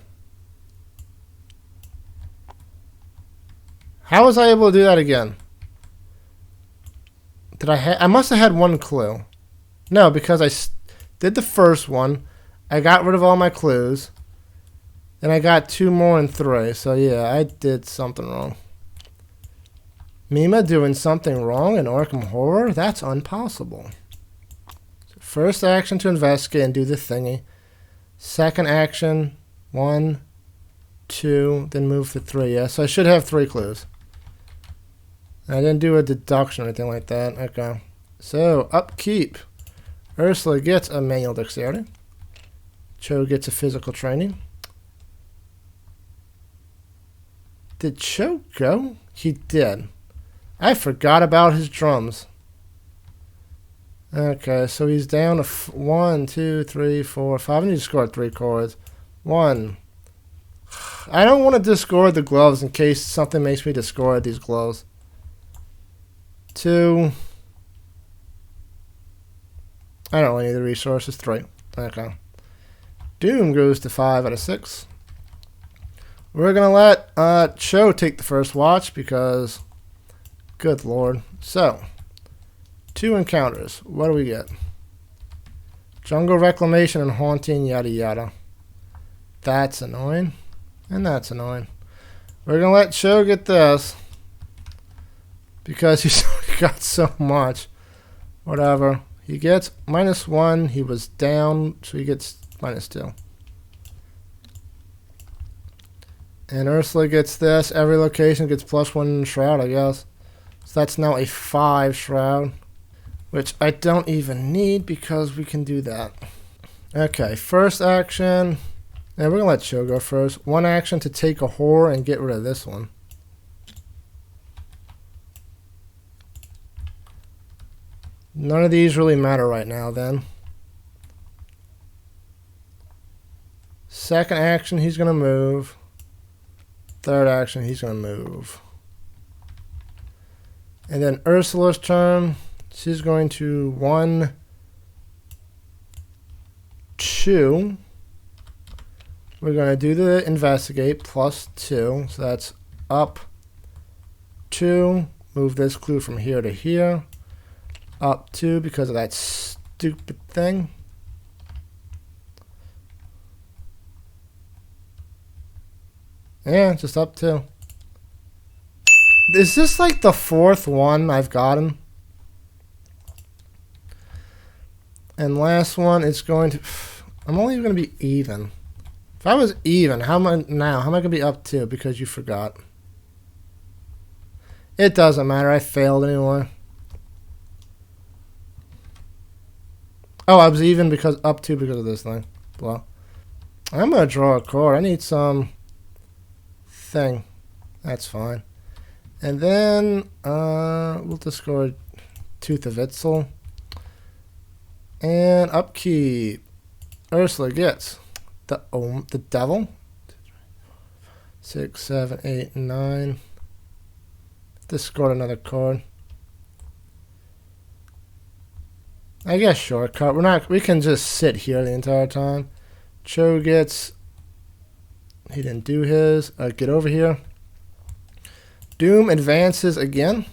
[SPEAKER 1] How was I able to do that again? Did I must have had 1 clue. No, because I did the first one. I got rid of all my clues. And I got 2 more and 3. So yeah, I did something wrong. Mima doing something wrong in Arkham Horror? That's impossible. So first action to investigate and do the thingy. Second action, 1, 2, then move to 3. Yeah, so I should have 3 clues. I didn't do a deduction or anything like that. Okay. So, upkeep. Ursula gets a manual dexterity. Cho gets a physical training. Did Cho go? He did. I forgot about his drums. Okay, so he's down to 1, 2, 3, 4, 5. I need to score 3 cards. 1. I don't want to discard the gloves in case something makes me discard these gloves. 2. I don't really need the resources. 3. Okay. Doom goes to 5 out of 6. We're going to let Cho take the first watch because, good lord. So, 2 encounters. What do we get? Jungle Reclamation and Haunting, yada yada. That's annoying. And that's annoying. We're going to let Cho get this because he's already got so much. Whatever. He gets -1. He was down, so he gets -2. And Ursula gets this. Every location gets +1 shroud, I guess. So that's now a 5 shroud, which I don't even need because we can do that. Okay, first action. Yeah, we're going to let Cho go first. 1 action to take a horror and get rid of this one. None of these really matter right now, then. Second action, he's going to move. Third action, he's going to move. And then Ursula's turn. She's going to 1, 2. We're going to do the investigate +2. So that's up 2. Move this clue from here to here. Up 2 because of that stupid thing. Yeah, just up 2. Is this like the 4th one I've gotten? And last one is going to... I'm only going to be even. If I was even, how am I now? How am I going to be up to? Because you forgot. It doesn't matter. I failed anyway. Oh, I was even because up to because of this thing. Well, I'm going to draw a card. I need some thing. That's fine. And then we'll discard Tooth of Itzel. And upkeep. Ursula gets the devil. 6, 7, 8, 9. Discard another card. I guess shortcut. We can just sit here the entire time. Cho gets. He didn't do his. Get over here. Doom advances again.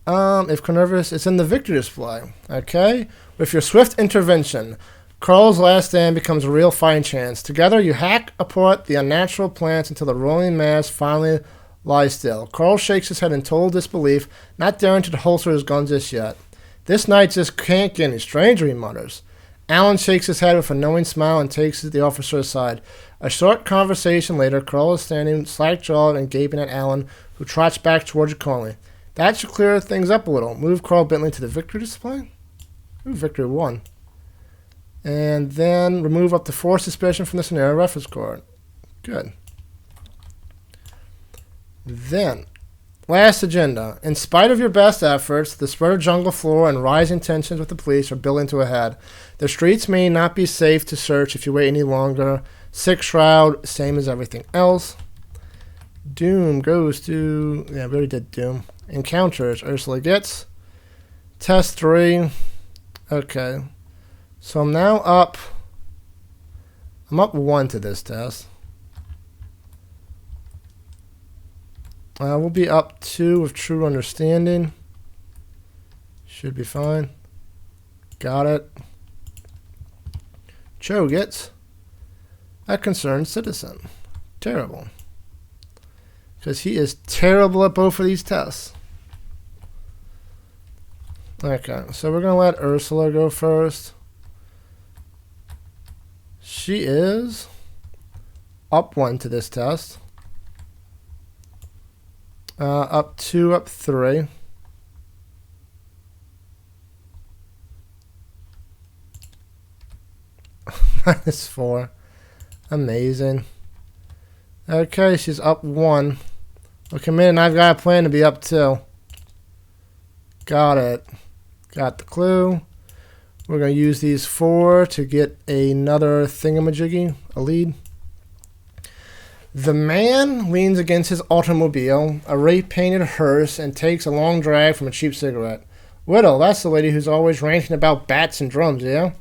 [SPEAKER 1] If Carnivorous, it's in the victory display. Okay? With your swift intervention, Carl's last stand becomes a real fighting chance. Together, you hack apart the unnatural plants until the rolling mass finally lies still. Carl shakes his head in total disbelief, not daring to holster his guns just yet. This night just can't get any stranger, he mutters. Alan shakes his head with a knowing smile and takes the officer aside. A short conversation later, Carl is standing slack-jawed and gaping at Alan, who trots back towards you calmly. That should clear things up a little. Move Carl Bentley to the victory display. Ooh, victory 1. And then remove up to 4 suspicion from the scenario reference card. Good. Then, last agenda. In spite of your best efforts, the spread of jungle floor and rising tensions with the police are building to a head. The streets may not be safe to search if you wait any longer. Sick Shroud, same as everything else. Doom goes to... Yeah, we already did Doom. Encounters, Ursula gets. Test 3. Okay. So I'm now up... I'm up 1 to this test. We'll be up 2 with True Understanding. Should be fine. Got it. Cho gets a concerned citizen. Terrible. Because he is terrible at both of these tests. Okay, so we're going to let Ursula go first. She is up 1 to this test. Up 2, up 3. -4. Amazing. Okay, she's up 1. Okay, man, I've got a plan to be up 2. Got it. Got the clue. We're going to use these 4 to get another thingamajiggy, a lead. The man leans against his automobile, a ray-painted hearse, and takes a long drag from a cheap cigarette. Whittle, that's the lady who's always ranting about bats and drums, yeah?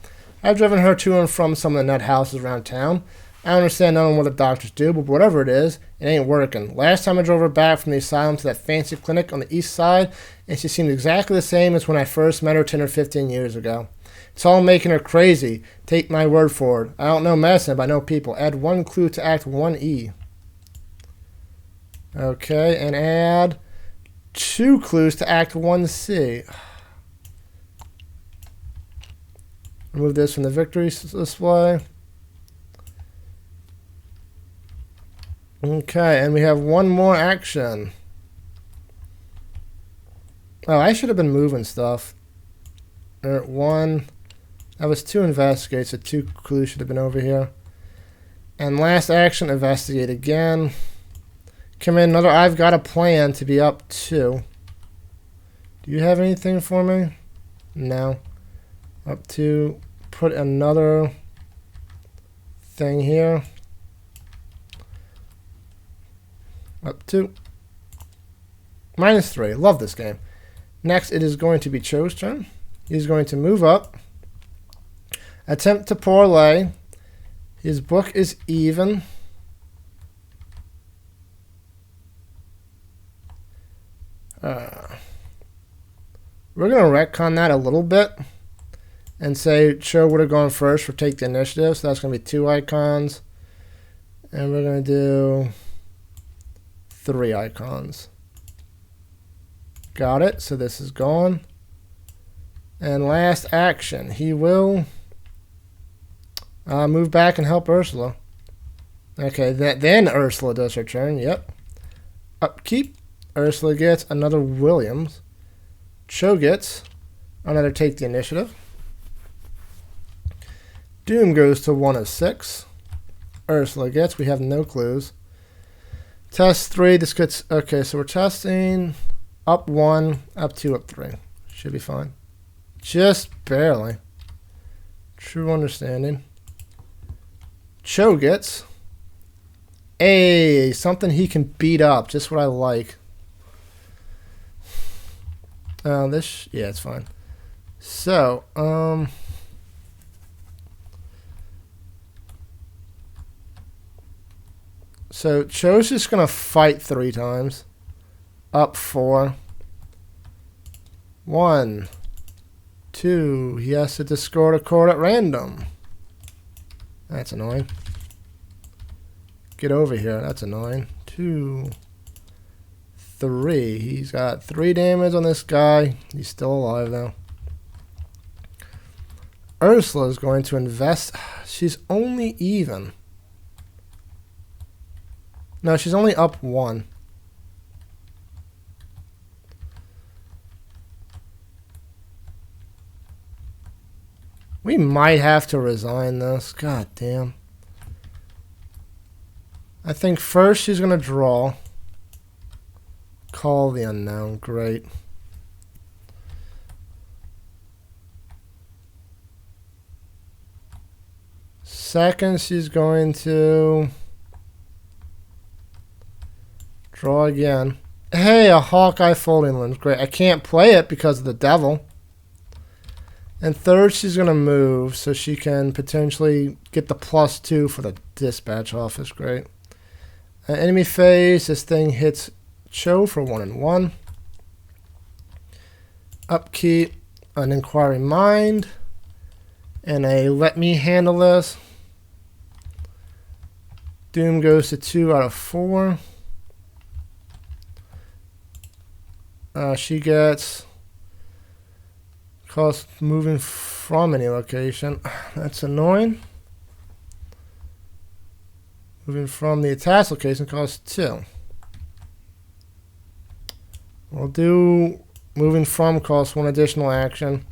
[SPEAKER 1] I've driven her to and from some of the nut houses around town. I understand none of what the doctors do, but whatever it is, it ain't working. Last time I drove her back from the asylum to that fancy clinic on the east side, and she seemed exactly the same as when I first met her 10 or 15 years ago. It's all making her crazy. Take my word for it. I don't know medicine, but I know people. Add 1 clue to Act 1E. Okay, and add 2 clues to Act 1C. Remove this from the victory display. Okay, and we have 1 more action. Oh, I should have been moving stuff. 1. That was 2 investigate, so 2 clues should have been over here. And last action, investigate again. Come in, another I've got a plan to be up 2. Do you have anything for me? No. Up 2. Put another thing here. Up 2. -3. Love this game. Next, it is going to be Cho's turn. He's going to move up. Attempt to parlay. His book is even. We're going to retcon that a little bit and say Cho would have gone first for take the initiative. So that's going to be 2 icons. And we're going to do 3 icons. Got it. So this is gone. And last action. He will Move back and help Ursula. Okay, then Ursula does her turn. Yep. Upkeep. Ursula gets another Williams. Cho gets another take the initiative. Doom goes to 1 of 6. Ursula gets. We have no clues. Test 3. This gets. Okay, so we're testing up 1, up 2, up 3. Should be fine. Just barely. True understanding. Cho gets something he can beat up. Just what I like. Yeah, it's fine. So, so Cho's just gonna fight 3 times. Up 4. 1, 2. He has to discard a card at random. That's annoying. Get over here. That's annoying. 2, 3. He's got 3 damage on this guy. He's still alive though. Ursula is going to invest. She's only even. No, she's only up 1. We might have to resign this. God damn. I think first she's going to draw. Call the unknown. Great. Second, she's going to draw again. Hey, a Hawkeye Folding Limbs. Great. I can't play it because of the devil. And third, she's going to move so she can potentially get the +2 for the dispatch office. Great. Enemy phase. This thing hits Cho for 1 and 1. Upkeep. An Inquiring Mind. And a Let Me Handle This. Doom goes to 2 out of 4. She gets cost moving from any location. That's annoying. Moving from the attached location costs 2. We'll do moving from costs 1 additional action.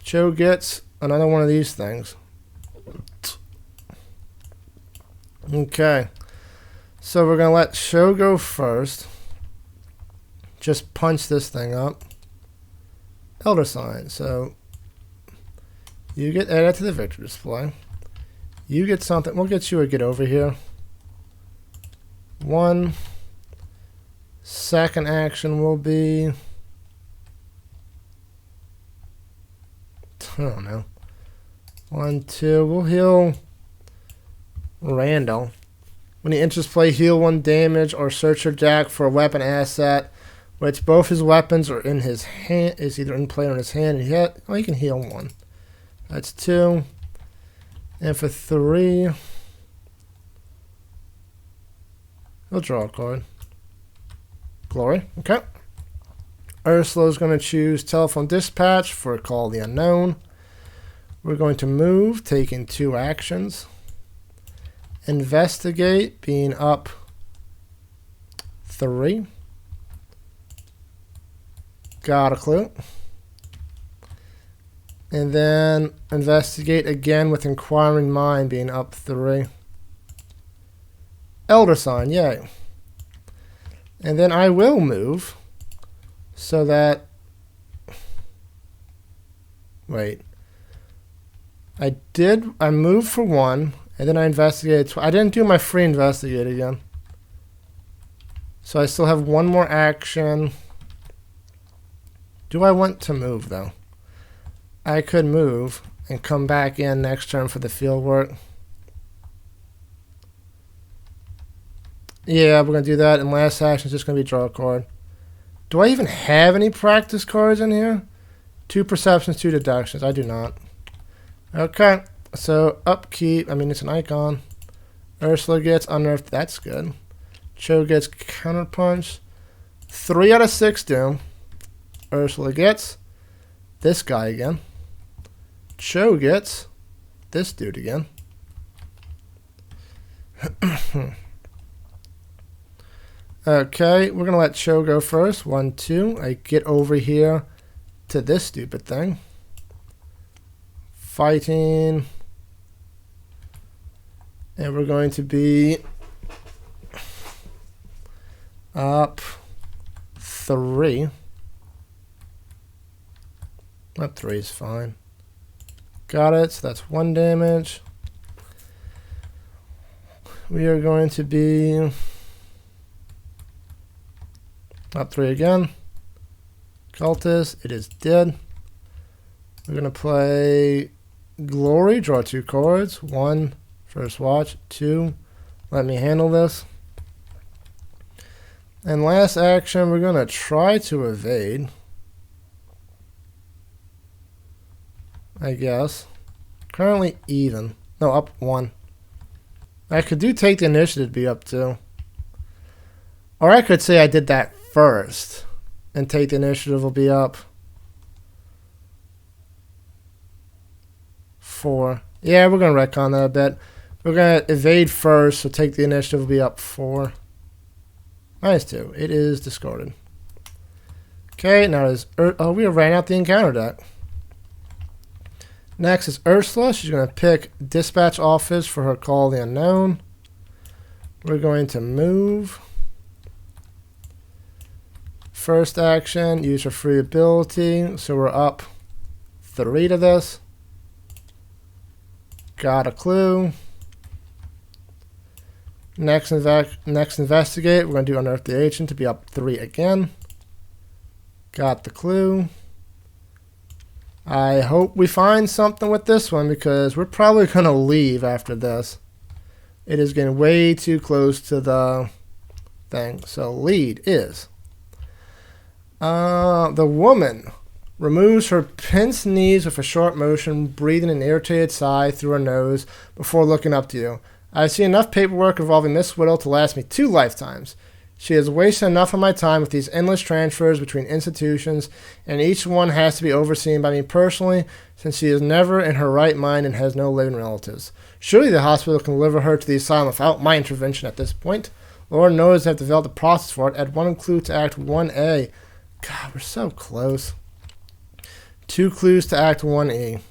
[SPEAKER 1] Cho gets another one of these things. Okay. So we're going to let Cho go first. Just punch this thing up. Elder Sign. So you get added to the victory display. You get something. We'll get you a get over here. 1. Second action will be. I don't know. 1, 2. We'll heal Randall. When he enters play, heal 1 damage or search your deck for a weapon asset, which both his weapons are in his hand, is either in play or in his hand. And he can heal 1. That's 2. And for 3, he'll draw a card. Glory. Okay. Ursula's going to choose Telephone Dispatch for Call the Unknown. We're going to move, taking 2 actions. Investigate, being up 3. Got a clue. And then investigate again with Inquiring Mind, being up 3. Elder Sign, yay. And then I will move so that. Wait. I moved for 1, and then I investigated. I didn't do my free investigate again. So I still have 1 more action. Do I want to move, though? I could move and come back in next turn for the field work. Yeah, we're going to do that. And last action is just going to be draw a card. Do I even have any practice cards in here? 2 perceptions, 2 deductions. I do not. Okay. So upkeep. I mean, it's an icon. Ursula gets unearthed. That's good. Cho gets counterpunch. 3 out of 6 doom. Ursula gets this guy again. Cho gets this dude again. Okay, we're gonna let Cho go first. 1, 2. I get over here to this stupid thing. Fighting. And we're going to be up 3. Up 3 is fine. Got it. So that's 1 damage. We are going to be up 3 again. Cultist. It is dead. We're going to play Glory. Draw 2 cards. 1, first watch. 2, let me handle this. And last action, we're going to try to evade. I guess. Currently even. No, up 1. I could take the initiative to be up 2. Or I could say I did that first. And take the initiative will be up 4. Yeah, we're going to retcon that a bit. We're going to evade first, so take the initiative will be up 4. -2. It is discarded. Okay, now is we ran out the encounter deck. Next is Ursula. She's going to pick Dispatch Office for her Call of the Unknown. We're going to move. First action, use her free ability. So we're up 3 to this. Got a clue. Next investigate. We're going to do Unearth the Agent to be up 3 again. Got the clue. I hope we find something with this one because we're probably going to leave after this. It is getting way too close to the thing. So lead is the woman removes her pinched knees with a short motion, breathing an irritated sigh through her nose before looking up to you. I see enough paperwork involving Miss Whittle to last me 2 lifetimes. She has wasted enough of my time with these endless transfers between institutions, and each one has to be overseen by me personally, since she is never in her right mind and has no living relatives. Surely the hospital can deliver her to the asylum without my intervention at this point. Lord knows I've developed a process for it. Add 1 clue to Act 1A. God, we're so close. 2 clues to Act 1E.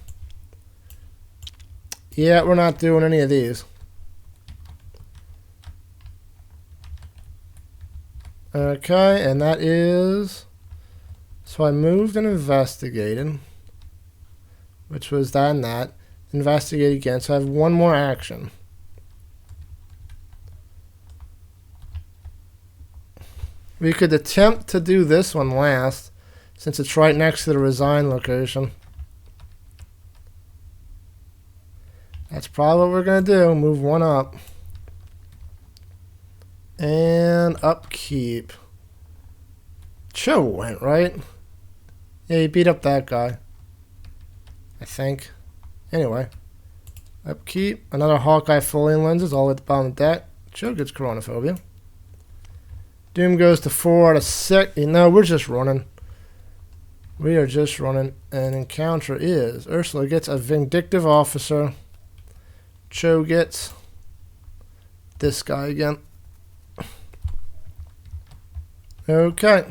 [SPEAKER 1] Yeah, we're not doing any of these. Okay, and that is... So I moved and investigated, which was that and that. Investigate again, so I have 1 more action. We could attempt to do this one last, since it's right next to the resign location. That's probably what we're going to do. Move 1 up. And upkeep. Cho went, right? Yeah, he beat up that guy, I think. Anyway. Upkeep. Another Hawkeye Folian lenses all at the bottom of the deck. Cho gets Chronophobia. Doom goes to 4 out of 6. No, we're just running. We are just running. An encounter is Ursula gets a Vindictive Officer. Cho gets this guy again. Okay.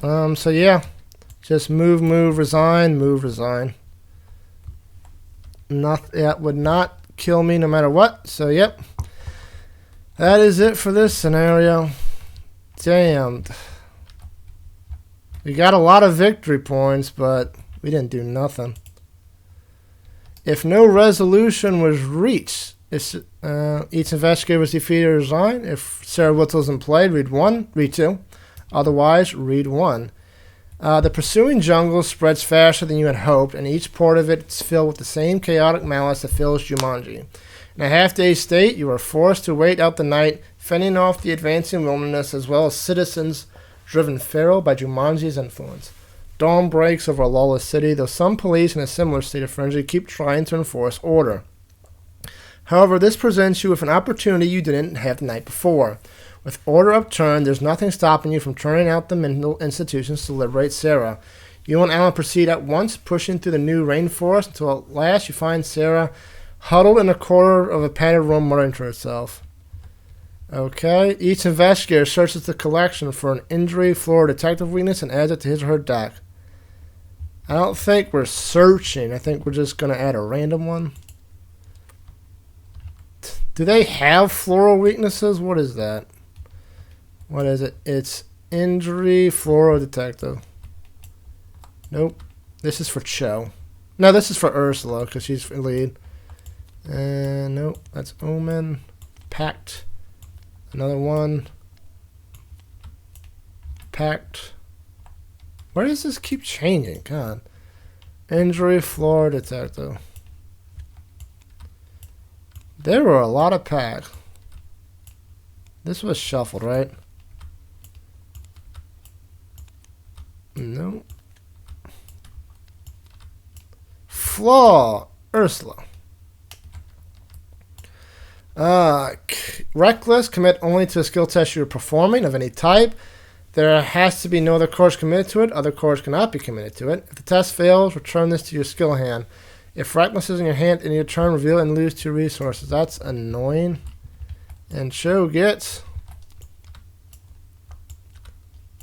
[SPEAKER 1] So yeah. Just move, resign, move, resign. That would not kill me no matter what. So yep. That is it for this scenario. Damned. We got a lot of victory points, but we didn't do nothing. If no resolution was reached, if each investigator was defeated or resigned, if Sarah Whittle's in play, read 1, read 2. Otherwise, read 1. The pursuing jungle spreads faster than you had hoped, and each part of it is filled with the same chaotic malice that fills Jumanji. In a half-day state, you are forced to wait out the night, fending off the advancing wilderness as well as citizens driven feral by Jumanji's influence. Dawn breaks over a lawless city, though some police in a similar state of frenzy keep trying to enforce order. However, this presents you with an opportunity you didn't have the night before. With order upturned, there's nothing stopping you from turning out the mental institutions to liberate Sarah. You and Alan proceed at once, pushing through the new rainforest until at last you find Sarah huddled in a corner of a padded room muttering to herself. Okay, each investigator searches the collection for an injury, floor, or detective weakness and adds it to his or her deck. I don't think we're searching. I think we're just going to add a random one. Do they have floral weaknesses? What is that? What is it? It's injury, floral, detective. Nope. This is for Cho. No, this is for Ursula because she's the lead. Nope. That's Omen. Pact. Another one. Pact. Why does this keep changing? God. Injury, floor, detective. There were a lot of packs. This was shuffled, right? No. Flaw. Ursula. Reckless. Commit only to a skill test you are performing of any type. There has to be no other cards committed to it. Other cards cannot be committed to it. If the test fails, return this to your skill hand. If Reckless is in your hand in your turn, reveal and lose 2 resources. That's annoying. And Cho gets...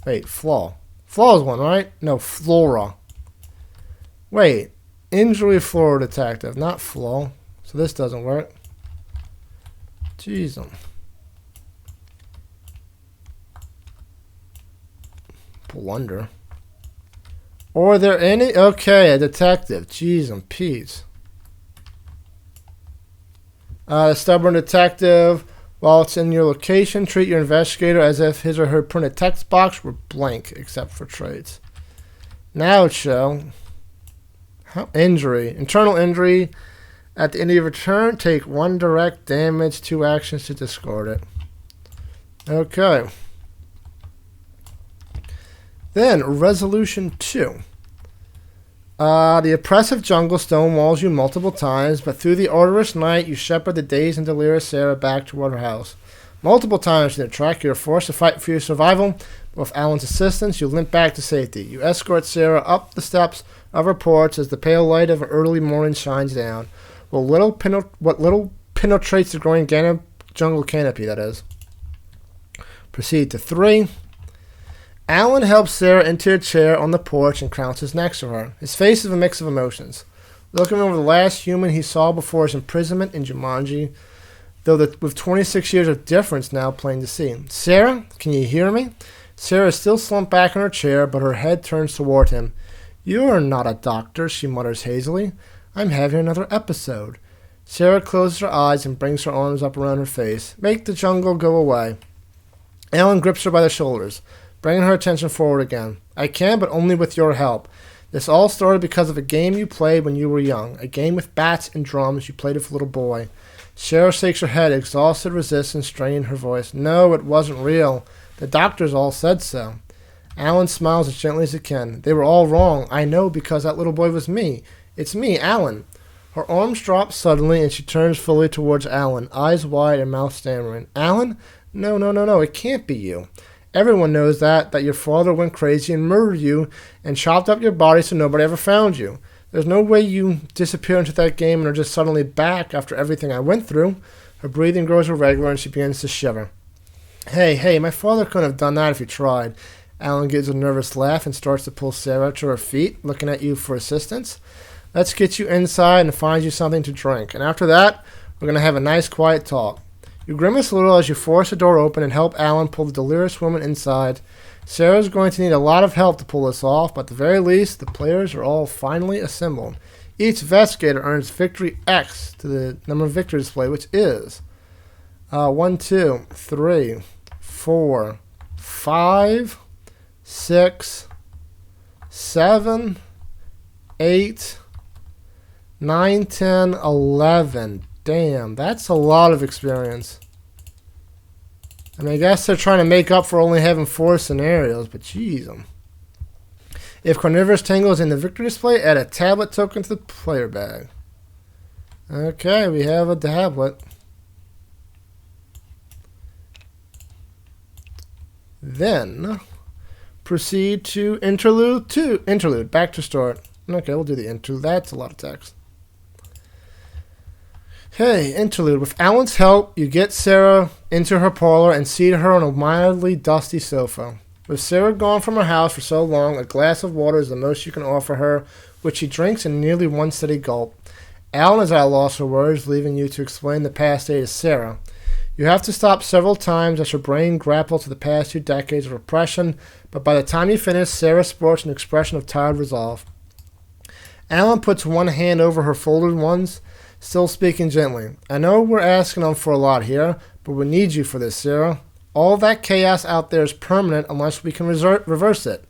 [SPEAKER 1] Wait, Flaw. Flaw is one, right? No, Flora. Wait. Injury, Flora, Detective, not Flaw. So this doesn't work. Jeez. Blunder. Or are there any? Okay, a detective. Jeez and Pete's. Stubborn detective. While it's in your location, treat your investigator as if his or her printed text box were blank, except for traits. Now, Cho. Injury. Internal injury. At the end of your turn, take 1 direct damage, 2 actions to discard it. Okay. Then, Resolution 2. The oppressive jungle stonewalls you multiple times, but through the arduous night, you shepherd the dazed and delirious Sarah back toward her house. Multiple times in the track, you are forced to fight for your survival, but with Alan's assistance, you limp back to safety. You escort Sarah up the steps of her porch as the pale light of early morning shines down. What little penetrates the growing jungle canopy, that is. Proceed to 3. Alan helps Sarah into a chair on the porch and crouches next to her. His face is a mix of emotions. Looking over the last human he saw before his imprisonment in Jumanji, though with 26 years of difference now plain to see. Sarah, can you hear me? Sarah is still slumped back in her chair, but her head turns toward him. You're not a doctor, she mutters hazily. I'm having another episode. Sarah closes her eyes and brings her arms up around her face. Make the jungle go away. Alan grips her by the shoulders, bringing her attention forward again. I can, but only with your help. This all started because of a game you played when you were young, a game with bats and drums you played with a little boy. Sarah shakes her head, exhausted resistance straining her voice. No, it wasn't real. The doctors all said so. Alan smiles as gently as he can. They were all wrong. I know because that little boy was me. It's me, Alan. Her arms drop suddenly and she turns fully towards Alan, eyes wide and mouth stammering. Alan? No, it can't be you. Everyone knows that your father went crazy and murdered you and chopped up your body so nobody ever found you. There's no way you disappear into that game and are just suddenly back after everything I went through. Her breathing grows irregular and she begins to shiver. Hey, my father couldn't have done that if he tried. Alan gives a nervous laugh and starts to pull Sarah to her feet, looking at you for assistance. Let's get you inside and find you something to drink. And after that, we're going to have a nice quiet talk. You grimace a little as you force the door open and help Alan pull the delirious woman inside. Sarah's going to need a lot of help to pull this off, but at the very least, the players are all finally assembled. Each investigator earns victory X to the number of victory display, which is 1, 2, 3, 4, 5, 6, 7, 8, 9, 10, 11. Damn, that's a lot of experience. I mean, I guess they're trying to make up for only having 4 scenarios, but jeez. If Carnivorous Tangle is in the victory display, add a tablet token to the player bag. Okay, we have a tablet. Then, proceed to interlude 2. Interlude, back to start. Okay, we'll do the interlude. That's a lot of text. Hey, interlude. With Alan's help, you get Sarah into her parlor and seat her on a mildly dusty sofa. With Sarah gone from her house for so long, a glass of water is the most you can offer her, which she drinks in nearly one steady gulp. Alan is at a loss for words, leaving you to explain the past day to Sarah. You have to stop several times as her brain grapples with the past 2 decades of repression, but by the time you finish, Sarah sports an expression of tired resolve. Alan puts one hand over her folded ones, still speaking gently. I know we're asking them for a lot here, but we need you for this, Sarah. All that chaos out there is permanent unless we can reverse it.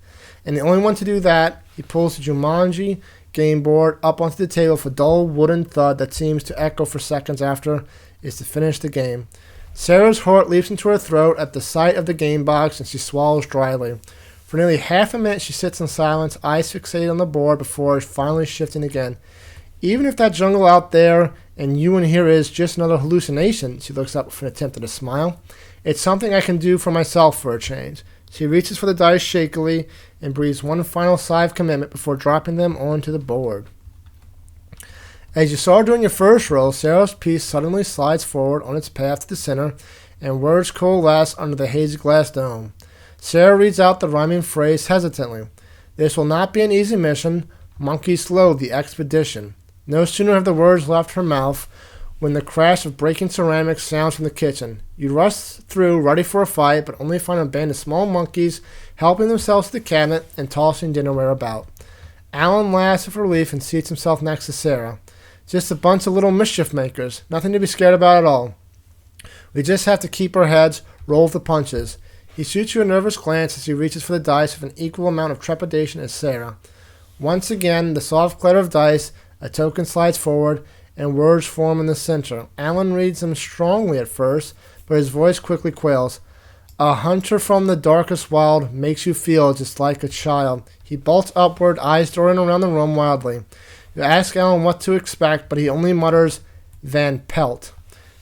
[SPEAKER 1] And the only one to do that, he pulls the Jumanji game board up onto the table with a dull wooden thud that seems to echo for seconds after, is to finish the game. Sarah's heart leaps into her throat at the sight of the game box, and she swallows dryly. For nearly half a minute, she sits in silence, eyes fixated on the board before finally shifting again. Even if that jungle out there and you in here is just another hallucination, she looks up with an attempt at a smile. It's something I can do for myself for a change. She reaches for the dice shakily and breathes one final sigh of commitment before dropping them onto the board. As you saw during your first roll, Sarah's piece suddenly slides forward on its path to the center, and words coalesce under the hazy glass dome. Sarah reads out the rhyming phrase hesitantly. This will not be an easy mission. Monkeys loathe the expedition. No sooner have the words left her mouth when the crash of breaking ceramics sounds from the kitchen. You rush through, ready for a fight, but only find a band of small monkeys helping themselves to the cabinet and tossing dinnerware about. Alan laughs with relief and seats himself next to Sarah. Just a bunch of little mischief makers. Nothing to be scared about at all. We just have to keep our heads, roll with the punches. He shoots you a nervous glance as he reaches for the dice with an equal amount of trepidation as Sarah. Once again, the soft clatter of dice, a token slides forward, and words form in the center. Alan reads them strongly at first, but his voice quickly quails. A hunter from the darkest wild makes you feel just like a child. He bolts upward, eyes darting around the room wildly. You ask Alan what to expect, but he only mutters, Van Pelt.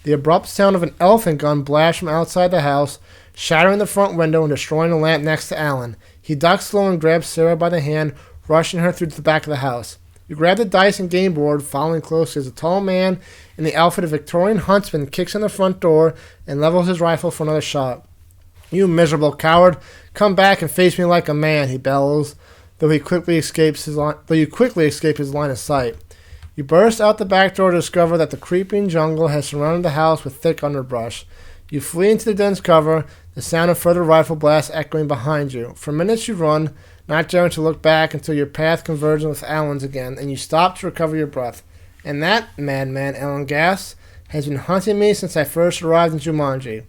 [SPEAKER 1] The abrupt sound of an elephant gun blasts from outside the house, shattering the front window and destroying the lamp next to Alan. He ducks low and grabs Sarah by the hand, rushing her through to the back of the house. You grab the dice and game board, following closely as a tall man in the outfit of a Victorian huntsman kicks in the front door and levels his rifle for another shot. You miserable coward, come back and face me like a man, he bellows, though you quickly escape his line of sight. You burst out the back door to discover that the creeping jungle has surrounded the house with thick underbrush. You flee into the dense cover, the sound of further rifle blasts echoing behind you. For minutes you run, not daring to look back until your path converges with Alan's again, and you stop to recover your breath. And that madman, Alan gasps, has been hunting me since I first arrived in Jumanji.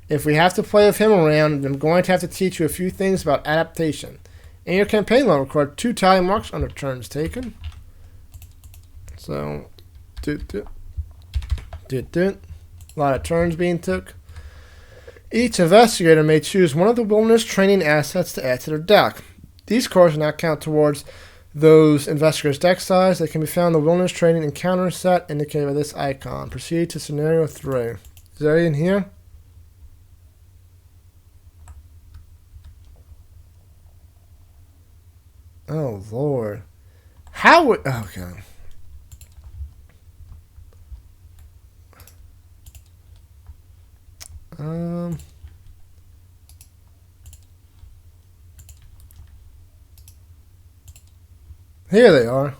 [SPEAKER 1] If we have to play with him around, I'm going to have to teach you a few things about adaptation. In your campaign log, record 2 tally marks under turns taken. So, a lot of turns being took. Each investigator may choose one of the wilderness training assets to add to their deck. These cards do not count towards those investigators' deck size. They can be found in the wilderness training encounter set indicated by this icon. Proceed to scenario 3. Is there any in here? Oh, Lord. How would... Okay. Here they are.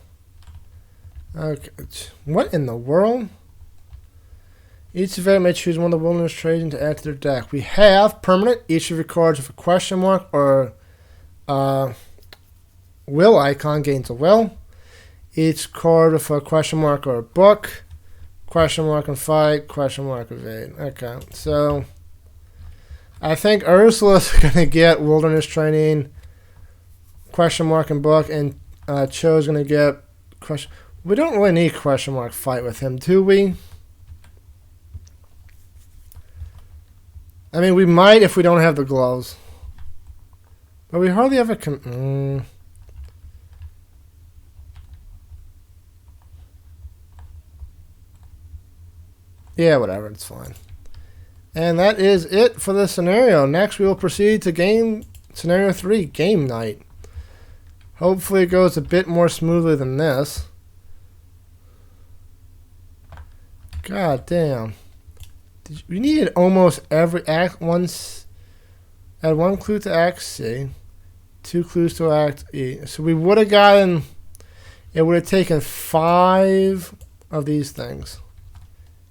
[SPEAKER 1] Okay. What in the world? Each event may choose one of the wilderness trading to add to their deck. We have permanent. Each of your cards with a question mark or will icon gains a will. Each card with a question mark or a book. Question mark and fight. Question mark evade. Okay. So I think Ursula's going to get wilderness training. Question mark and book. And Cho's going to get question. We don't really need question mark fight with him, do we? I mean, we might if we don't have the gloves. But we hardly ever can... Yeah, whatever. It's fine. And that is it for the scenario. Next, we will proceed to game Scenario 3, game night. Hopefully it goes a bit more smoothly than this. God damn. We needed almost every act once. Add 1 clue to Act C. 2 clues to Act E. So we would have gotten... It would have taken 5 of these things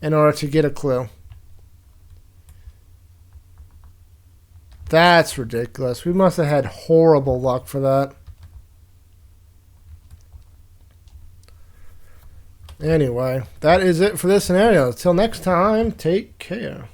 [SPEAKER 1] in order to get a clue. That's ridiculous. We must have had horrible luck for that. Anyway, that is it for this scenario. Until next time, take care.